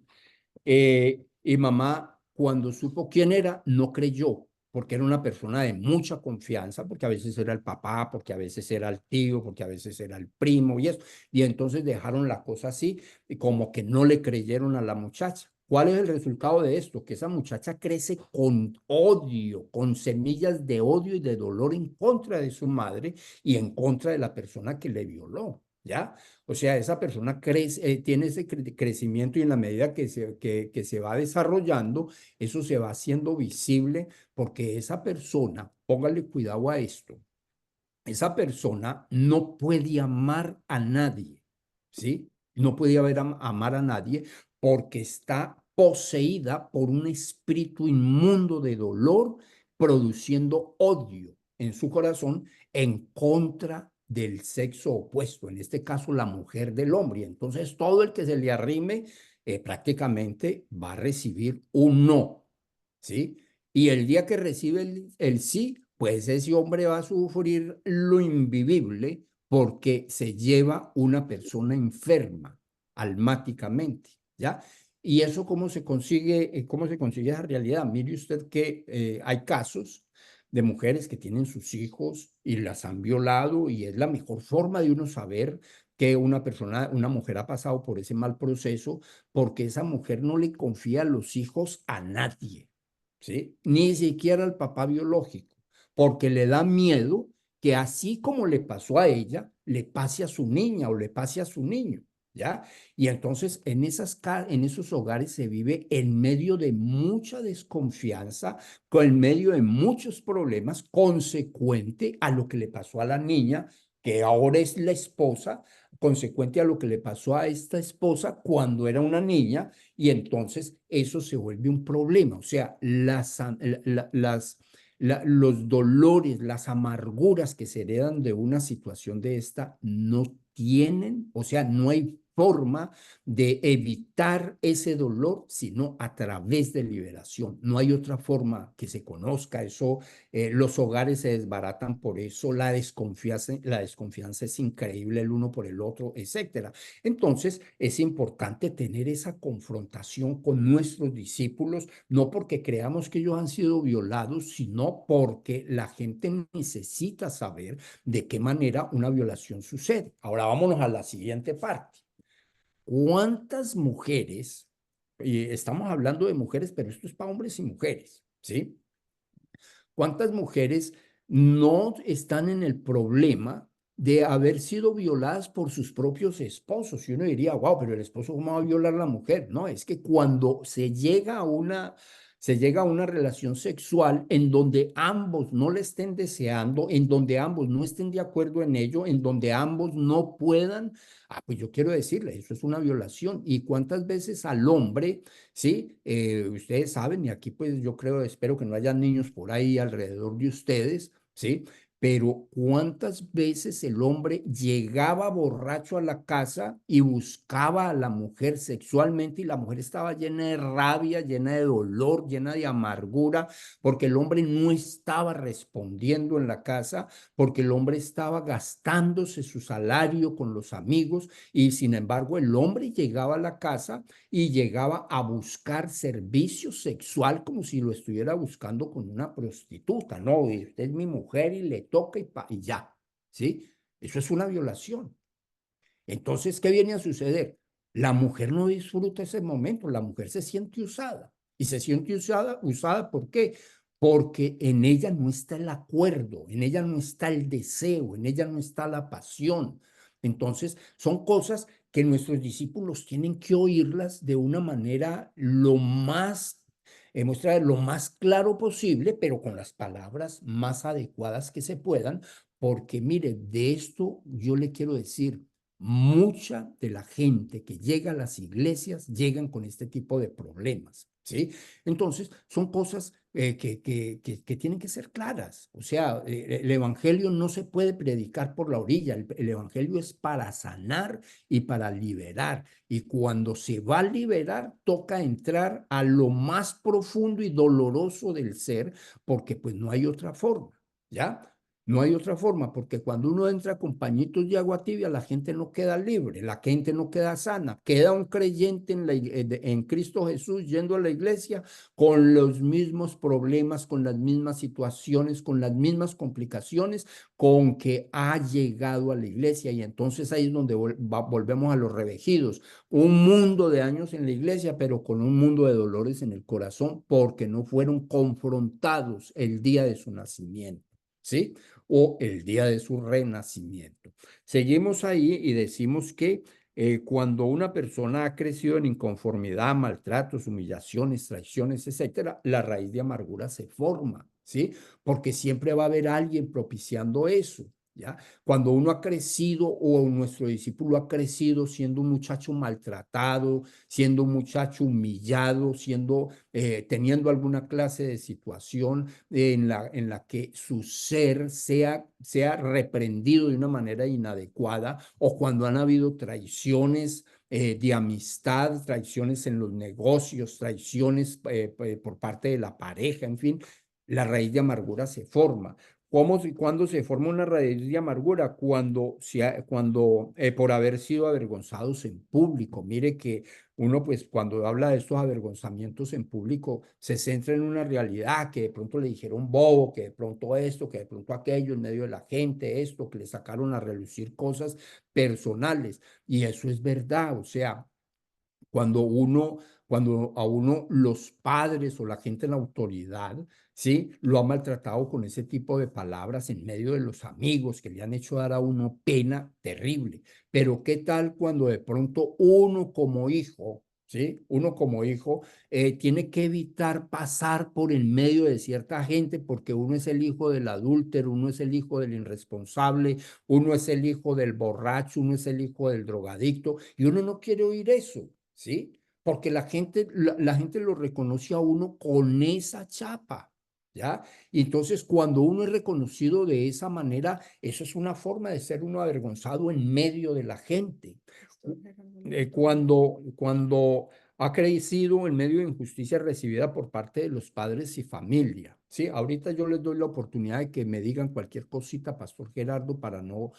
Y mamá, cuando supo quién era, no creyó, porque era una persona de mucha confianza, porque a veces era el papá, porque a veces era el tío, porque a veces era el primo y eso. Y entonces dejaron la cosa así, y como que no le creyeron a la muchacha. ¿Cuál es el resultado de esto? Que esa muchacha crece con odio, con semillas de odio y de dolor en contra de su madre y en contra de la persona que le violó, ¿ya? O sea, esa persona crece, tiene ese crecimiento y en la medida que se va desarrollando, eso se va haciendo visible porque esa persona, póngale cuidado a esto, esa persona no puede amar a nadie, ¿sí? No puede amar a nadie porque está poseída por un espíritu inmundo de dolor, produciendo odio en su corazón en contra del sexo opuesto, en este caso la mujer del hombre. Y entonces todo el que se le arrime prácticamente va a recibir un no, ¿sí? Y el día que recibe el sí, pues ese hombre va a sufrir lo invivible porque se lleva una persona enferma almáticamente, ¿ya? Y eso cómo se consigue esa realidad. Mire usted que hay casos de mujeres que tienen sus hijos y las han violado y es la mejor forma de uno saber que una persona, una mujer ha pasado por ese mal proceso porque esa mujer no le confía a los hijos a nadie. ¿Sí? Ni siquiera al papá biológico, porque le da miedo que así como le pasó a ella, le pase a su niña o le pase a su niño, ¿ya? Y entonces en esos hogares se vive en medio de mucha desconfianza, en medio de muchos problemas, consecuente a lo que le pasó a la niña, que ahora es la esposa, consecuente a lo que le pasó a esta esposa cuando era una niña y entonces eso se vuelve un problema. O sea, los dolores, las amarguras que se heredan de una situación de esta no tienen, o sea, no hay forma de evitar ese dolor, sino a través de liberación. No hay otra forma que se conozca eso. Los hogares se desbaratan por eso, la desconfianza es increíble el uno por el otro, etcétera. Entonces, es importante tener esa confrontación con nuestros discípulos, no porque creamos que ellos han sido violados, sino porque la gente necesita saber de qué manera una violación sucede. Ahora vámonos a la siguiente parte. ¿Cuántas mujeres, y estamos hablando de mujeres, pero esto es para hombres y mujeres, ¿sí? ¿Cuántas mujeres no están en el problema de haber sido violadas por sus propios esposos? Y uno diría, wow, pero el esposo ¿cómo va a violar a la mujer? No, es que cuando se llega a una relación sexual en donde ambos no le estén deseando, en donde ambos no estén de acuerdo en ello, en donde ambos no puedan, pues yo quiero decirle, eso es una violación. ¿Y cuántas veces al hombre, sí? Ustedes saben, y aquí pues yo creo, espero que no haya niños por ahí alrededor de ustedes, ¿sí? pero ¿cuántas veces el hombre llegaba borracho a la casa y buscaba a la mujer sexualmente y la mujer estaba llena de rabia, llena de dolor, llena de amargura, porque el hombre no estaba respondiendo en la casa, porque el hombre estaba gastándose su salario con los amigos y sin embargo el hombre llegaba a la casa y llegaba a buscar servicio sexual como si lo estuviera buscando con una prostituta, ¿no? Y usted es mi mujer y le toca y ya, ¿sí? Eso es una violación. Entonces, ¿qué viene a suceder? La mujer no disfruta ese momento, la mujer se siente usada. Y se siente usada, ¿por qué? Porque en ella no está el acuerdo, en ella no está el deseo, en ella no está la pasión. Entonces, son cosas que nuestros discípulos tienen que oírlas de una manera mostrar lo más claro posible, pero con las palabras más adecuadas que se puedan, porque mire, de esto yo le quiero decir, mucha de la gente que llega a las iglesias llegan con este tipo de problemas, ¿sí? Entonces, son cosas que tienen que ser claras. O sea, el evangelio no se puede predicar por la orilla. El evangelio es para sanar y para liberar. Y cuando se va a liberar, toca entrar a lo más profundo y doloroso del ser, porque pues no hay otra forma, ¿ya? No hay otra forma, porque cuando uno entra con pañitos de agua tibia, la gente no queda libre, la gente no queda sana, queda un creyente en Cristo Jesús yendo a la iglesia con los mismos problemas, con las mismas situaciones, con las mismas complicaciones con que ha llegado a la iglesia. Y entonces ahí es donde volvemos a los revejidos. Un mundo de años en la iglesia, pero con un mundo de dolores en el corazón, porque no fueron confrontados el día de su nacimiento, ¿sí? O el día de su renacimiento. Seguimos ahí y decimos que cuando una persona ha crecido en inconformidad, maltratos, humillaciones, traiciones, etcétera, la raíz de amargura se forma, ¿sí? Porque siempre va a haber alguien propiciando eso, ¿ya? Cuando uno ha crecido o nuestro discípulo ha crecido siendo un muchacho maltratado, siendo un muchacho humillado, teniendo alguna clase de situación en la que su ser sea reprendido de una manera inadecuada, o cuando han habido traiciones de amistad, traiciones en los negocios, traiciones por parte de la pareja, en fin, la raíz de amargura se forma. ¿Cuándo se forma una raíz de amargura? Cuando por haber sido avergonzados en público. Mire que uno, pues, cuando habla de estos avergonzamientos en público, se centra en una realidad, que de pronto le dijeron bobo, que de pronto esto, que de pronto aquello, en medio de la gente, esto, que le sacaron a relucir cosas personales. Y eso es verdad, o sea, cuando a uno los padres o la gente en la autoridad, ¿sí? Lo ha maltratado con ese tipo de palabras en medio de los amigos que le han hecho dar a uno pena terrible. Pero ¿qué tal cuando de pronto uno como hijo, ¿sí? Uno como hijo tiene que evitar pasar por en medio de cierta gente porque uno es el hijo del adúltero, uno es el hijo del irresponsable, uno es el hijo del borracho, uno es el hijo del drogadicto y uno no quiere oír eso, ¿sí? Porque la gente lo reconoce a uno con esa chapa, ¿ya? Y entonces cuando uno es reconocido de esa manera, eso es una forma de ser uno avergonzado en medio de la gente. Cuando ha crecido en medio de injusticia recibida por parte de los padres y familia, ¿sí? Ahorita yo les doy la oportunidad de que me digan cualquier cosita, Pastor Gerardo, para no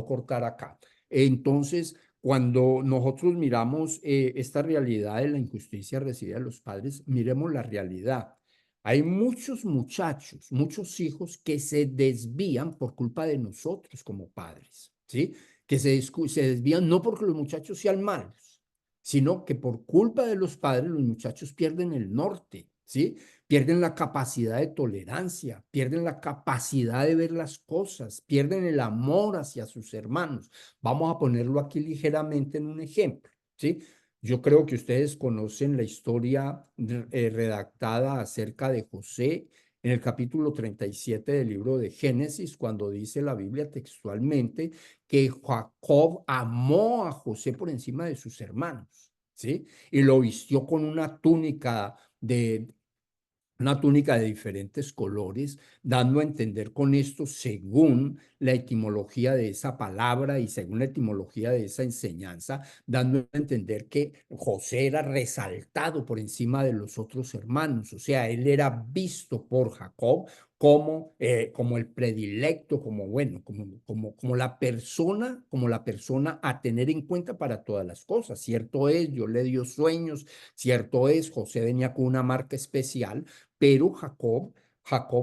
cortar acá. Entonces, cuando nosotros miramos esta realidad de la injusticia recibida de los padres, miremos la realidad. Hay muchos muchachos, muchos hijos que se desvían por culpa de nosotros como padres, ¿sí? Que se desvían no porque los muchachos sean malos, sino que por culpa de los padres los muchachos pierden el norte, ¿sí? Pierden la capacidad de tolerancia, pierden la capacidad de ver las cosas, pierden el amor hacia sus hermanos. Vamos a ponerlo aquí ligeramente en un ejemplo, ¿sí? Yo creo que ustedes conocen la historia redactada acerca de José en el capítulo 37 del libro de Génesis, cuando dice la Biblia textualmente que Jacob amó a José por encima de sus hermanos, ¿sí? Y lo vistió con una túnica una túnica de diferentes colores, dando a entender con esto, según la etimología de esa palabra y según la etimología de esa enseñanza, dando a entender que José era resaltado por encima de los otros hermanos, o sea, él era visto por Jacob como el predilecto, como bueno, como como la persona a tener en cuenta para todas las cosas. Cierto es, Dios le dio sueños, cierto es, José venía con una marca especial, pero Jacob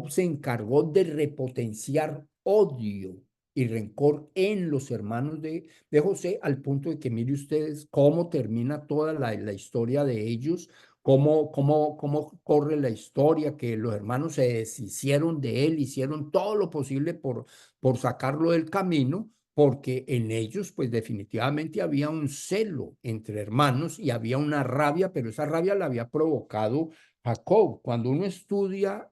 se encargó de repotenciar odio y rencor en los hermanos de José, al punto de que mire ustedes cómo termina toda la historia de ellos, cómo corre la historia, que los hermanos se deshicieron de él, hicieron todo lo posible por sacarlo del camino, porque en ellos, pues definitivamente había un celo entre hermanos y había una rabia, pero esa rabia la había provocado Jacob. Cuando uno estudia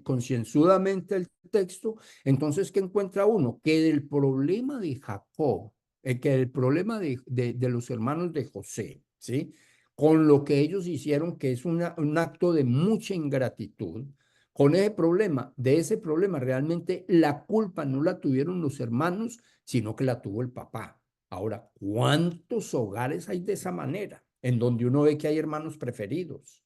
concienzudamente el texto, entonces, ¿qué encuentra uno? Que del problema de Jacob, que del problema de los hermanos de José, ¿sí? Con lo que ellos hicieron, que es un acto de mucha ingratitud, con ese problema, de ese problema, realmente la culpa no la tuvieron los hermanos, sino que la tuvo el papá. Ahora, ¿cuántos hogares hay de esa manera? En donde uno ve que hay hermanos preferidos,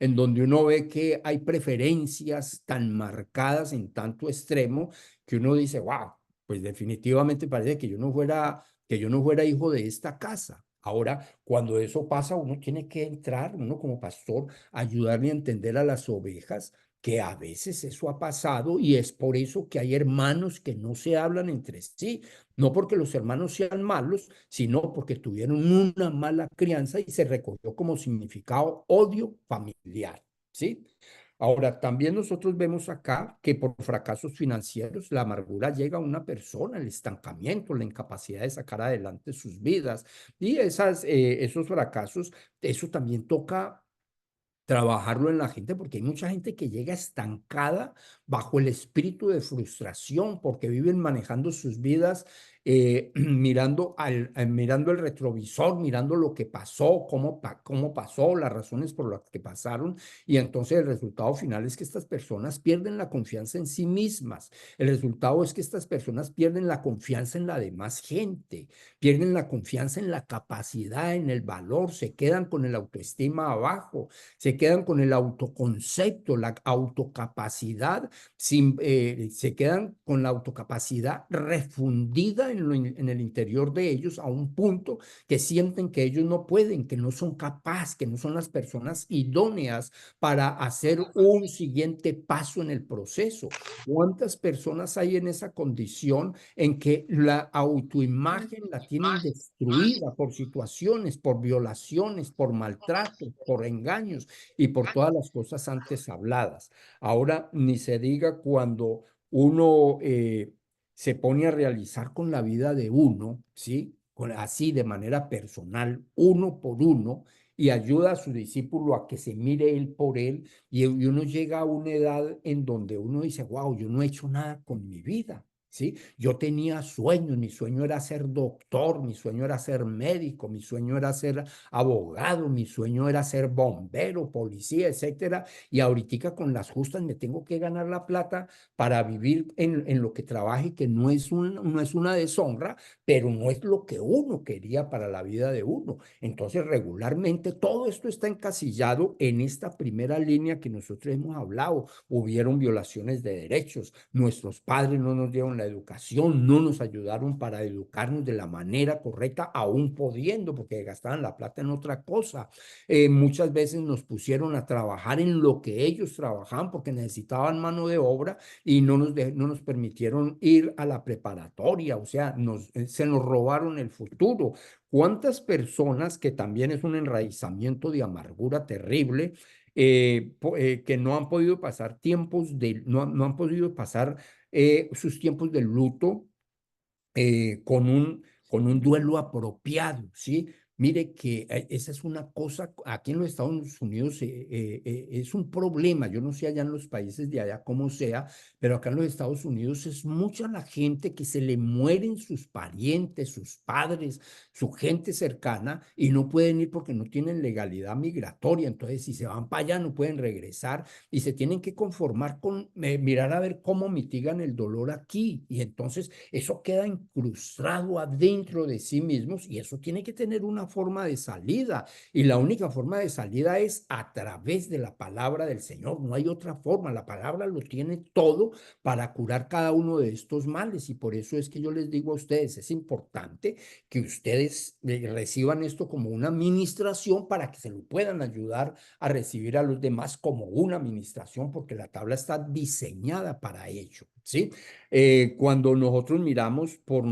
en donde uno ve que hay preferencias tan marcadas en tanto extremo que uno dice, wow, pues definitivamente parece que yo no fuera hijo de esta casa. Ahora, cuando eso pasa, uno tiene que entrar, uno como pastor, ayudarle a entender a las ovejas que a veces eso ha pasado y es por eso que hay hermanos que no se hablan entre sí, no porque los hermanos sean malos, sino porque tuvieron una mala crianza y se recogió como significado odio familiar, ¿sí? Ahora, también nosotros vemos acá que por fracasos financieros la amargura llega a una persona, el estancamiento, la incapacidad de sacar adelante sus vidas y esos fracasos, eso también toca trabajarlo en la gente, porque hay mucha gente que llega estancada bajo el espíritu de frustración, porque viven manejando sus vidas mirando el retrovisor, mirando lo que pasó, cómo pasó, las razones por las que pasaron, y entonces el resultado final es que estas personas pierden la confianza en sí mismas. El resultado es que estas personas pierden la confianza en la demás gente, pierden la confianza en la capacidad, en el valor, se quedan con el autoestima abajo, se quedan con el autoconcepto, la autocapacidad, se quedan con la autocapacidad refundida en el interior de ellos a un punto que sienten que ellos no pueden, que no son capaces, que no son las personas idóneas para hacer un siguiente paso en el proceso. ¿Cuántas personas hay en esa condición en que la autoimagen la tienen destruida por situaciones, por violaciones, por maltratos, por engaños y por todas las cosas antes habladas? Ahora, ni se diga cuando uno se pone a realizar con la vida de uno, ¿sí? Así de manera personal, uno por uno, y ayuda a su discípulo a que se mire él por él, y uno llega a una edad en donde uno dice, wow, yo no he hecho nada con mi vida. ¿Sí? Yo tenía sueños, mi sueño era ser doctor, mi sueño era ser médico, mi sueño era ser abogado, mi sueño era ser bombero, policía, etcétera, y ahorita con las justas me tengo que ganar la plata para vivir en lo que trabaje, que no es una deshonra, pero no es lo que uno quería para la vida de uno. Entonces, regularmente todo esto está encasillado en esta primera línea que nosotros hemos hablado. Hubieron violaciones de derechos, nuestros padres no nos dieron la educación, no nos ayudaron para educarnos de la manera correcta, aún pudiendo, porque gastaban la plata en otra cosa. Muchas veces nos pusieron a trabajar en lo que ellos trabajaban porque necesitaban mano de obra y no nos permitieron ir a la preparatoria, o sea, se nos robaron el futuro. ¿Cuántas personas, que también es un enraizamiento de amargura terrible, que no han podido pasar no han podido pasar sus tiempos de luto con un duelo apropiado, ¿sí? Mire que esa es una cosa, aquí en los Estados Unidos es un problema, yo no sé allá en los países de allá cómo sea, pero acá en los Estados Unidos es mucha la gente que se le mueren sus parientes, sus padres, su gente cercana y no pueden ir porque no tienen legalidad migratoria, entonces si se van para allá no pueden regresar y se tienen que conformar con mirar a ver cómo mitigan el dolor aquí y entonces eso queda incrustado adentro de sí mismos y eso tiene que tener una forma de salida. Y la única forma de salida es a través de la palabra del Señor. No hay otra forma. La palabra lo tiene todo para curar cada uno de estos males. Y por eso es que yo les digo a ustedes, es importante que ustedes reciban esto como una administración para que se lo puedan ayudar a recibir a los demás como una administración, porque la tabla está diseñada para ello, ¿sí? Cuando nosotros miramos por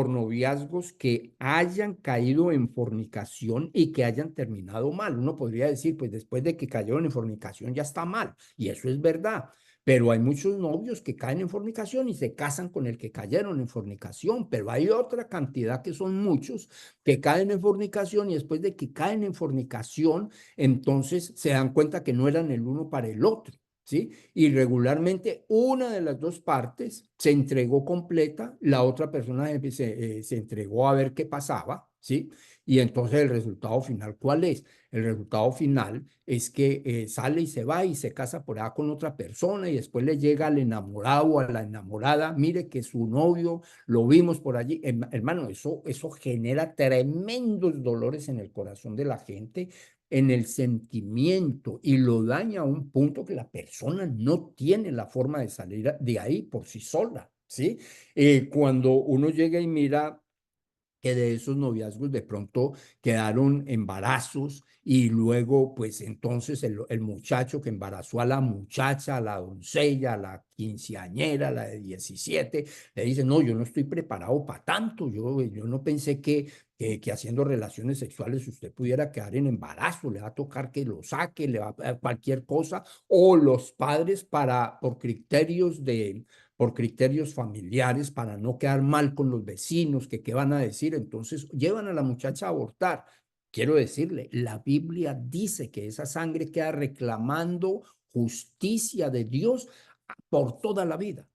noviazgos que hayan caído en fornicación y que hayan terminado mal. Uno podría decir, pues después de que cayeron en fornicación ya está mal, y eso es verdad. Pero hay muchos novios que caen en fornicación y se casan con el que cayeron en fornicación, pero hay otra cantidad que son muchos que caen en fornicación y después de que caen en fornicación, entonces se dan cuenta que no eran el uno para el otro. ¿Sí? Y regularmente una de las dos partes se entregó completa, la otra persona se entregó a ver qué pasaba, ¿sí? Y entonces el resultado final, ¿cuál es? El resultado final es que sale y se va y se casa por allá con otra persona y después le llega al enamorado o a la enamorada, mire que su novio lo vimos por allí. Hermano, eso genera tremendos dolores en el corazón de la gente, en el sentimiento y lo daña a un punto que la persona no tiene la forma de salir de ahí por sí sola, ¿sí? Cuando uno llega y mira que de esos noviazgos de pronto quedaron embarazos y luego pues entonces el muchacho que embarazó a la muchacha, a la doncella, a la quinceañera, la de 17, le dice, no, yo no estoy preparado para tanto, yo no pensé que haciendo relaciones sexuales usted pudiera quedar en embarazo, le va a tocar que lo saque, le va a cualquier cosa, o los padres por criterios familiares para no quedar mal con los vecinos, que qué van a decir, entonces llevan a la muchacha a abortar. Quiero decirle, la Biblia dice que esa sangre queda reclamando justicia de Dios por toda la vida,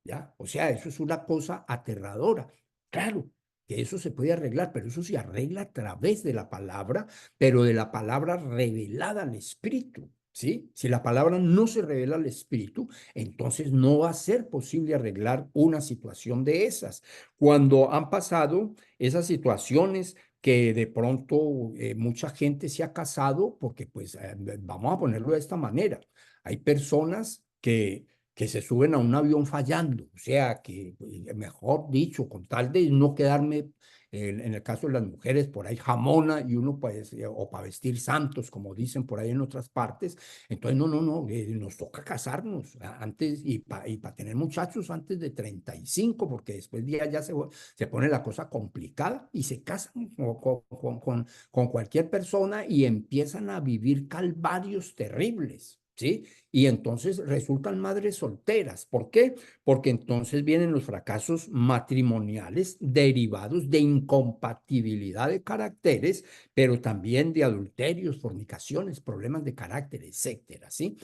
¿ya? O sea, eso es una cosa aterradora. Claro, que eso se puede arreglar, pero eso se arregla a través de la palabra, pero de la palabra revelada al Espíritu, ¿sí? Si la palabra no se revela al Espíritu, entonces no va a ser posible arreglar una situación de esas. Cuando han pasado esas situaciones que de pronto mucha gente se ha casado, porque pues vamos a ponerlo de esta manera, hay personas que se suben a un avión fallando, o sea, que mejor dicho, con tal de no quedarme, en el caso de las mujeres, por ahí jamona y uno pues, o para vestir santos, como dicen por ahí en otras partes, entonces no, nos toca casarnos antes y pa tener muchachos antes de 35, porque después ya se pone la cosa complicada y se casan con cualquier persona y empiezan a vivir calvarios terribles, ¿sí? Y entonces resultan madres solteras. ¿Por qué? Porque entonces vienen los fracasos matrimoniales derivados de incompatibilidad de caracteres, pero también de adulterios, fornicaciones, problemas de carácter, etcétera, ¿sí?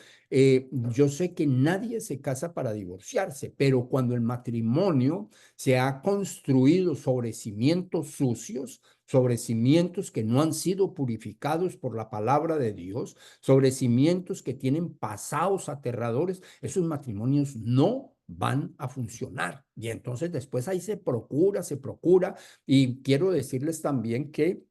Yo sé que nadie se casa para divorciarse, pero cuando el matrimonio se ha construido sobre cimientos sucios, sobre cimientos que no han sido purificados por la palabra de Dios, sobre cimientos que tienen pasados aterradores, esos matrimonios no van a funcionar. Y entonces después ahí se procura, y quiero decirles también que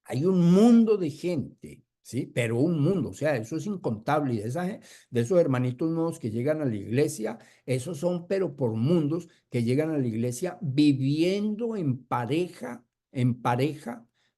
hay un mundo de gente, ¿sí? Pero un mundo, o sea, eso es incontable. Y de esos hermanitos nuevos que llegan a la iglesia, esos son, pero por mundos, que llegan a la iglesia viviendo en pareja,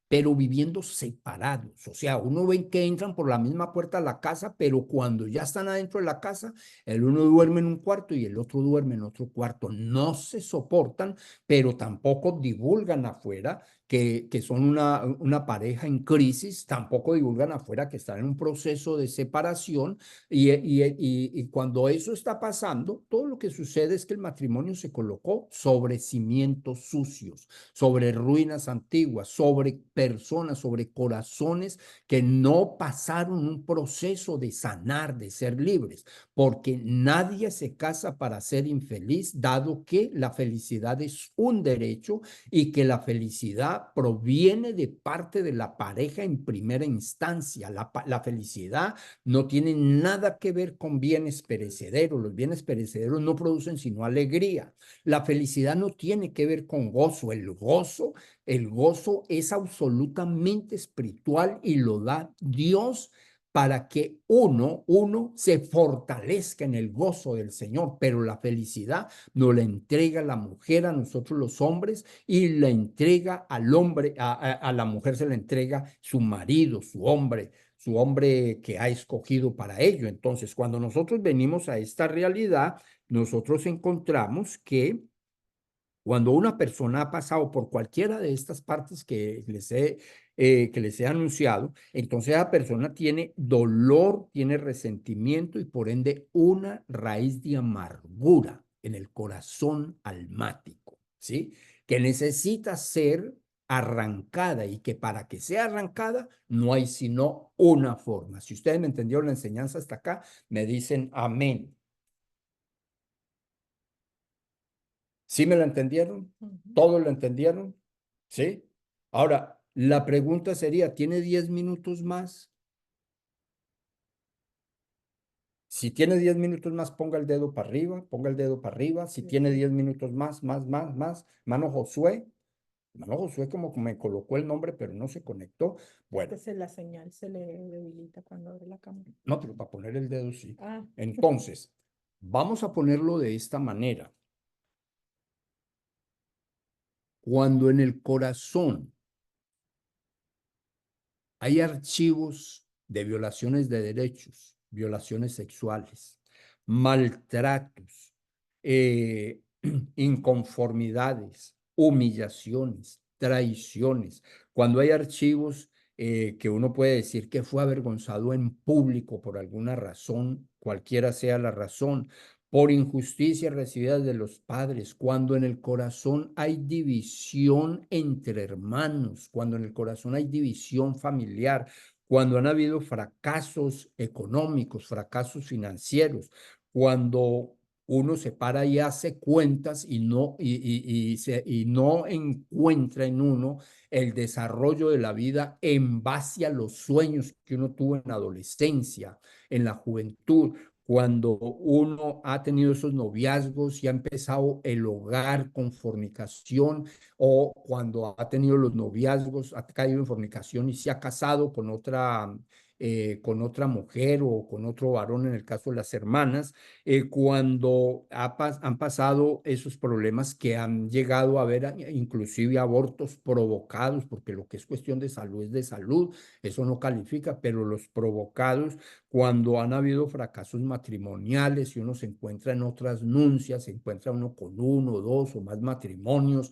pero viviendo separados. O sea, uno ve que entran por la misma puerta a la casa, pero cuando ya están adentro de la casa, el uno duerme en un cuarto y el otro duerme en otro cuarto. No se soportan, pero tampoco divulgan afuera que son una pareja en crisis, tampoco divulgan afuera que están en un proceso de separación y cuando eso está pasando, todo lo que sucede es que el matrimonio se colocó sobre cimientos sucios, sobre ruinas antiguas, sobre personas, sobre corazones que no pasaron un proceso de sanar, de ser libres, porque nadie se casa para ser infeliz, dado que la felicidad es un derecho y que la felicidad proviene de parte de la pareja en primera instancia. La felicidad no tiene nada que ver con bienes perecederos. Los bienes perecederos no producen sino alegría. La felicidad no tiene que ver con gozo. El gozo es absolutamente espiritual y lo da Dios para que uno se fortalezca en el gozo del Señor, pero la felicidad nos la entrega la mujer a nosotros los hombres y la entrega al hombre, a la mujer se le entrega su marido, su hombre que ha escogido para ello. Entonces, cuando nosotros venimos a esta realidad, nosotros encontramos que cuando una persona ha pasado por cualquiera de estas partes que les he anunciado, entonces esa persona tiene dolor, tiene resentimiento y por ende una raíz de amargura en el corazón almático, ¿sí? Que necesita ser arrancada y que para que sea arrancada no hay sino una forma. Si ustedes me entendieron la enseñanza hasta acá, me dicen amén. ¿Sí me la entendieron? ¿Todos lo entendieron? ¿Sí? Ahora, la pregunta sería, ¿tiene 10 minutos más? Si tiene 10 minutos más, ponga el dedo para arriba, ponga el dedo para arriba. Si tiene 10 minutos más, más. Mano Josué como que me colocó el nombre, pero no se conectó. Bueno, Entonces la señal se le debilita cuando abre la cámara. no, pero para poner el dedo sí. Ah, Entonces, vamos a ponerlo de esta manera. Cuando en el corazón hay archivos de violaciones de derechos, violaciones sexuales, maltratos, inconformidades, humillaciones, traiciones. Cuando hay archivos que uno puede decir que fue avergonzado en público por alguna razón, cualquiera sea la razón, por injusticias recibidas de los padres, cuando en el corazón hay división entre hermanos, cuando en el corazón hay división familiar, cuando han habido fracasos económicos, fracasos financieros, cuando uno se para y hace cuentas y no encuentra en uno el desarrollo de la vida en base a los sueños que uno tuvo en la adolescencia, en la juventud, cuando uno ha tenido esos noviazgos y ha empezado el hogar con fornicación o cuando ha tenido los noviazgos, ha caído en fornicación y se ha casado con otra mujer o con otro varón, en el caso de las hermanas, cuando han pasado esos problemas que han llegado a haber inclusive abortos provocados, porque lo que es cuestión de salud es de salud, eso no califica, pero los provocados cuando han habido fracasos matrimoniales y uno se encuentra en otras nuncias, se encuentra uno con uno, dos o más matrimonios,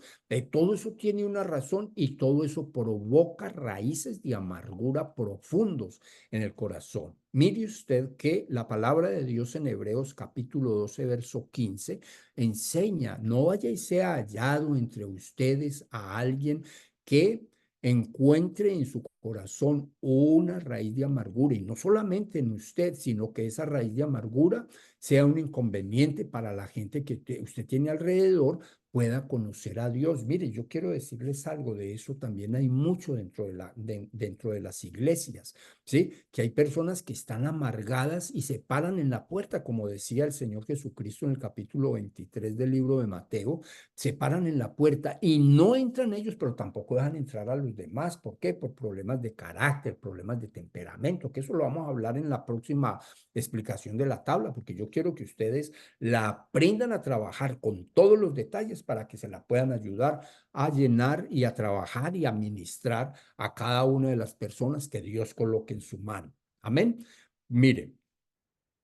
todo eso tiene una razón y todo eso provoca raíces de amargura profundos en el corazón. Mire usted que la palabra de Dios en Hebreos capítulo 12, verso 15, enseña, no haya y sea hallado entre ustedes a alguien que encuentre en su corazón una raíz de amargura y no solamente en usted, sino que esa raíz de amargura sea un inconveniente para la gente que usted tiene alrededor pueda conocer a Dios. Mire, yo quiero decirles algo de eso, también hay mucho dentro de las iglesias, ¿sí? Que hay personas que están amargadas y se paran en la puerta, como decía el Señor Jesucristo en el capítulo 23 del libro de Mateo, se paran en la puerta y no entran ellos, pero tampoco dejan entrar a los demás. ¿Por qué? Por problemas de carácter, problemas de temperamento, que eso lo vamos a hablar en la próxima explicación de la tabla, porque yo quiero que ustedes la aprendan a trabajar con todos los detalles para que se la puedan ayudar a llenar y a trabajar y a ministrar a cada una de las personas que Dios coloque en su mano. Amén. Miren,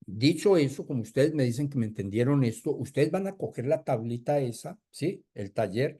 dicho eso, como ustedes me dicen que me entendieron esto, ustedes van a coger la tablita esa, ¿sí? El taller,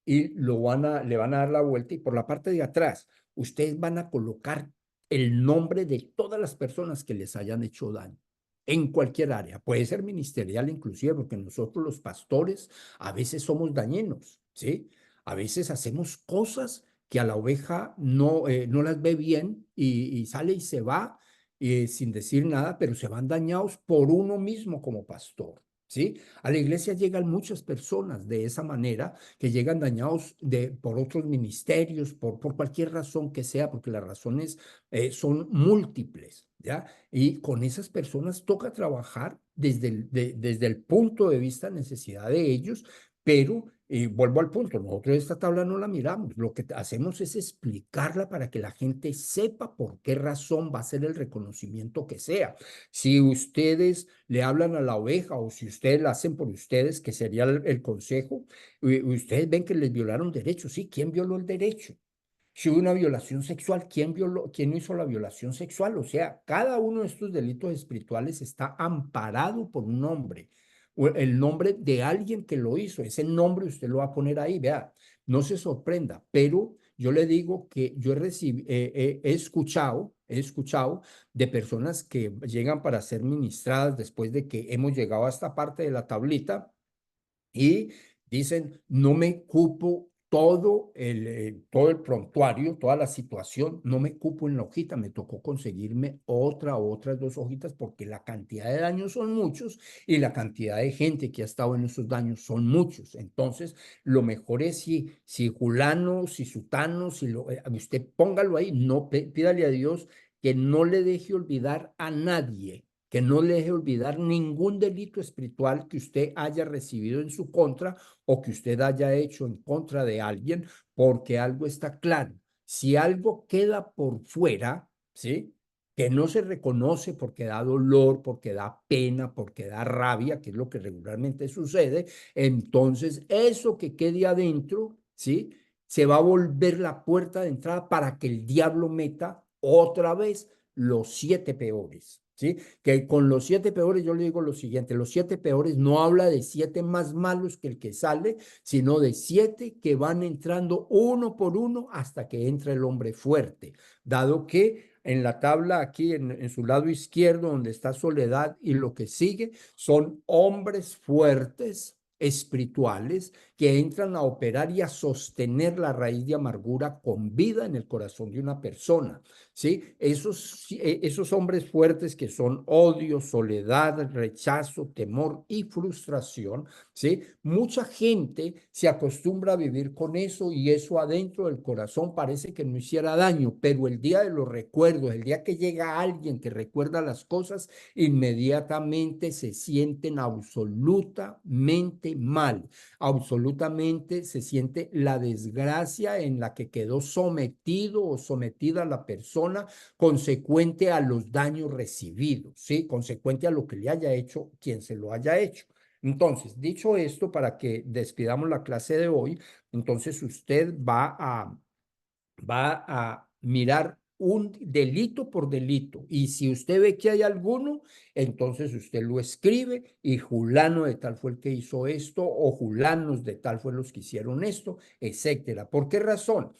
y le van a dar la vuelta y por la parte de atrás ustedes van a colocar el nombre de todas las personas que les hayan hecho daño en cualquier área. Puede ser ministerial inclusive, porque nosotros los pastores a veces somos dañinos, ¿sí? A veces hacemos cosas que a la oveja no las ve bien y sale y se va sin decir nada, pero se van dañados por uno mismo como pastor, ¿sí? A la iglesia llegan muchas personas de esa manera que llegan dañados por otros ministerios, por cualquier razón que sea, porque las razones son múltiples, ¿ya? Y con esas personas toca trabajar desde el punto de vista necesidad de ellos, pero vuelvo al punto, nosotros esta tabla no la miramos, lo que hacemos es explicarla para que la gente sepa por qué razón va a ser el reconocimiento que sea. Si ustedes le hablan a la oveja o si ustedes la hacen por ustedes, que sería el consejo, ustedes ven que les violaron derechos, ¿sí? ¿Quién violó el derecho? Si hubo una violación sexual, quién hizo la violación sexual? O sea, cada uno de estos delitos espirituales está amparado por un nombre, o el nombre de alguien que lo hizo. Ese nombre usted lo va a poner ahí, vea, no se sorprenda, pero yo le digo que yo he escuchado de personas que llegan para ser ministradas después de que hemos llegado a esta parte de la tablita y dicen, no me cupo todo el prontuario, toda la situación, no me cupo en la hojita, me tocó conseguirme otras dos hojitas porque la cantidad de daños son muchos y la cantidad de gente que ha estado en esos daños son muchos. Entonces, lo mejor es si Julano, si Sutano, usted póngalo ahí, no pídale a Dios que no le deje olvidar a nadie, que no le deje olvidar ningún delito espiritual que usted haya recibido en su contra o que usted haya hecho en contra de alguien, porque algo está claro. Si algo queda por fuera, ¿sí? Que no se reconoce porque da dolor, porque da pena, porque da rabia, que es lo que regularmente sucede, entonces eso que quede adentro, ¿sí? Se va a volver la puerta de entrada para que el diablo meta otra vez los siete peores, ¿sí? Que con los siete peores yo le digo lo siguiente, los siete peores no habla de siete más malos que el que sale, sino de siete que van entrando uno por uno hasta que entra el hombre fuerte, dado que en la tabla aquí en su lado izquierdo donde está soledad y lo que sigue son hombres fuertes espirituales que entran a operar y a sostener la raíz de amargura con vida en el corazón de una persona. ¿Sí? Esos hombres fuertes que son odio, soledad, rechazo, temor y frustración, ¿sí? Mucha gente se acostumbra a vivir con eso y eso adentro del corazón parece que no hiciera daño, pero el día de los recuerdos, el día que llega alguien que recuerda las cosas, inmediatamente se sienten absolutamente mal, absolutamente se siente la desgracia en la que quedó sometido o sometida la persona consecuente a los daños recibidos, ¿sí? Consecuente a lo que le haya hecho quien se lo haya hecho. Entonces, dicho esto, para que despidamos la clase de hoy, entonces usted va a mirar un delito por delito y si usted ve que hay alguno, entonces usted lo escribe y Julano de tal fue el que hizo esto o Julanos de tal fue los que hicieron esto, etcétera. ¿Por qué razón?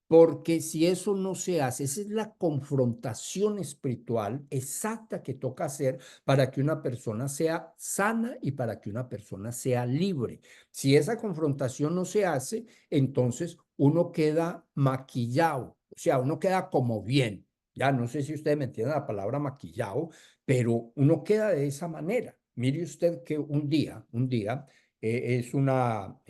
Porque si eso no se hace, esa es la confrontación espiritual exacta que toca hacer para que una persona sea sana y para que una persona sea libre. Si esa confrontación no se hace, entonces uno queda maquillado, o sea, uno queda como bien. Ya no sé si ustedes me entienden la palabra maquillado, pero uno queda de esa manera. Mire usted que un día, es una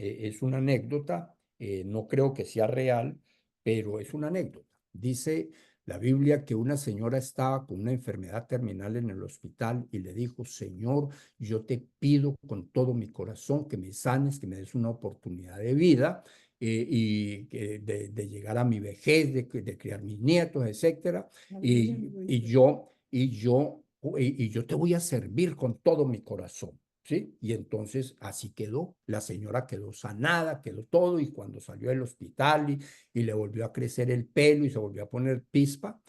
anécdota, no creo que sea real, pero es una anécdota. Dice la Biblia que una señora estaba con una enfermedad terminal en el hospital y le dijo, Señor, yo te pido con todo mi corazón que me sanes, que me des una oportunidad de vida de llegar a mi vejez, de criar mis nietos, etcétera. La Biblia Y, lo y dice. yo, y yo, y yo te voy a servir con todo mi corazón. ¿sí? Y entonces así quedó. La señora quedó sanada, quedó todo, y cuando salió del hospital y le volvió a crecer el pelo y se volvió a poner pispa,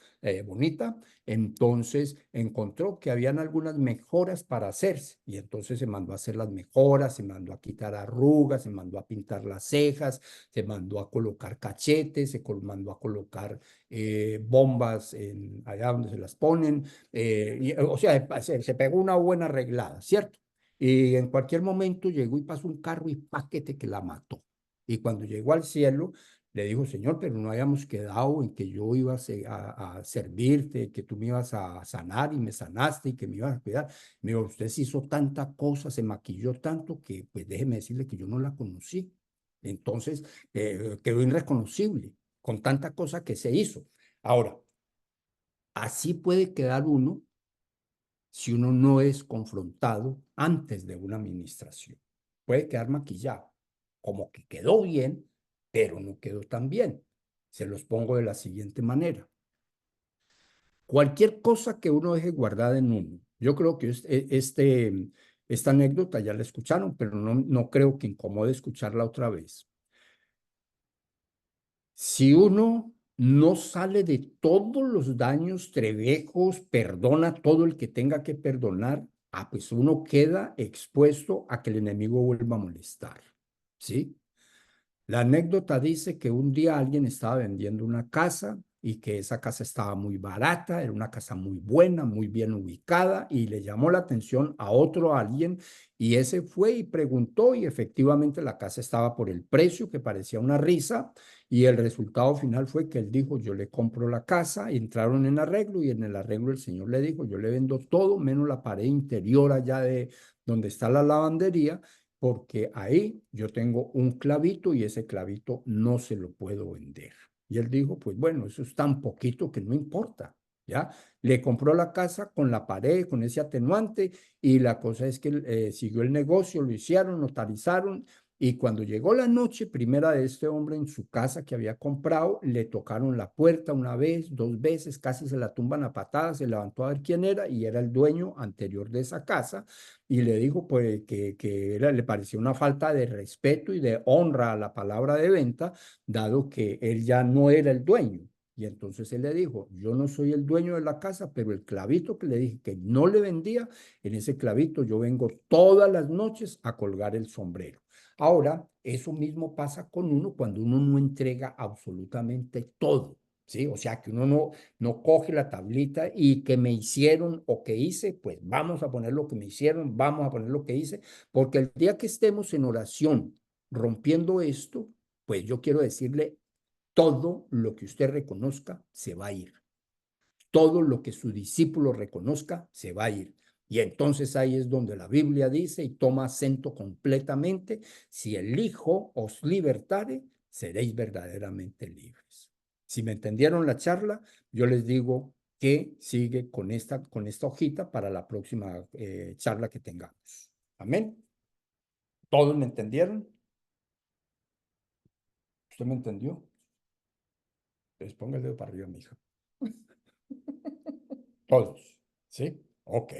bonita, entonces encontró que habían algunas mejoras para hacerse, y entonces se mandó a hacer las mejoras, se mandó a quitar arrugas, se mandó a pintar las cejas, se mandó a colocar cachetes, mandó a colocar bombas allá donde se las ponen, o sea, se pegó una buena arreglada, ¿cierto? Y en cualquier momento llegó y pasó un carro y paquete que la mató. Y cuando llegó al cielo, le dijo, Señor, pero no habíamos quedado en que yo iba a servirte, que tú me ibas a sanar y me sanaste y que me ibas a cuidar. Me dijo, usted se hizo tanta cosa, se maquilló tanto que, pues déjeme decirle que yo no la conocí. Entonces, quedó irreconocible con tanta cosa que se hizo. Ahora, así puede quedar uno si uno no es confrontado antes de una administración. Puede quedar maquillado, como que quedó bien, pero no quedó tan bien. Se los pongo de la siguiente manera. Cualquier cosa que uno deje guardada en uno, yo creo que esta anécdota ya la escucharon, pero no creo que incomode escucharla otra vez. Si uno no sale de todos los daños, trebejos, perdona todo el que tenga que perdonar, pues uno queda expuesto a que el enemigo vuelva a molestar, ¿sí? La anécdota dice que un día alguien estaba vendiendo una casa y que esa casa estaba muy barata, era una casa muy buena, muy bien ubicada, y le llamó la atención a otro alguien, y ese fue y preguntó, y efectivamente la casa estaba por el precio, que parecía una risa, y el resultado final fue que él dijo, yo le compro la casa. Entraron en arreglo, y en el arreglo el señor le dijo, yo le vendo todo menos la pared interior allá de donde está la lavandería, porque ahí yo tengo un clavito y ese clavito no se lo puedo vender. Y él dijo, pues bueno, eso es tan poquito que no importa, ¿ya? Le compró la casa con la pared, con ese atenuante, y la cosa es que siguió el negocio, lo hicieron, notarizaron, y cuando llegó la noche primera de este hombre en su casa que había comprado, le tocaron la puerta una vez, dos veces, casi se la tumban a patadas, se levantó a ver quién era, y era el dueño anterior de esa casa, y le dijo pues le pareció una falta de respeto y de honra a la palabra de venta, dado que él ya no era el dueño. Y entonces él le dijo, yo no soy el dueño de la casa, pero el clavito que le dije que no le vendía, en ese clavito yo vengo todas las noches a colgar el sombrero. Ahora, eso mismo pasa con uno cuando uno no entrega absolutamente todo. ¿Sí? O sea, que uno no coge la tablita y que me hicieron o que hice, pues vamos a poner lo que me hicieron, vamos a poner lo que hice, porque el día que estemos en oración rompiendo esto, pues yo quiero decirle, todo lo que usted reconozca se va a ir. Todo lo que su discípulo reconozca se va a ir. Y entonces ahí es donde la Biblia dice y toma acento completamente, si el Hijo os libertare, seréis verdaderamente libres. Si me entendieron la charla, yo les digo que sigue con esta hojita para la próxima charla que tengamos. Amén. ¿Todos me entendieron? ¿Usted me entendió? Pues ponga el dedo para arriba, mi hija. Todos. ¿Sí? Ok.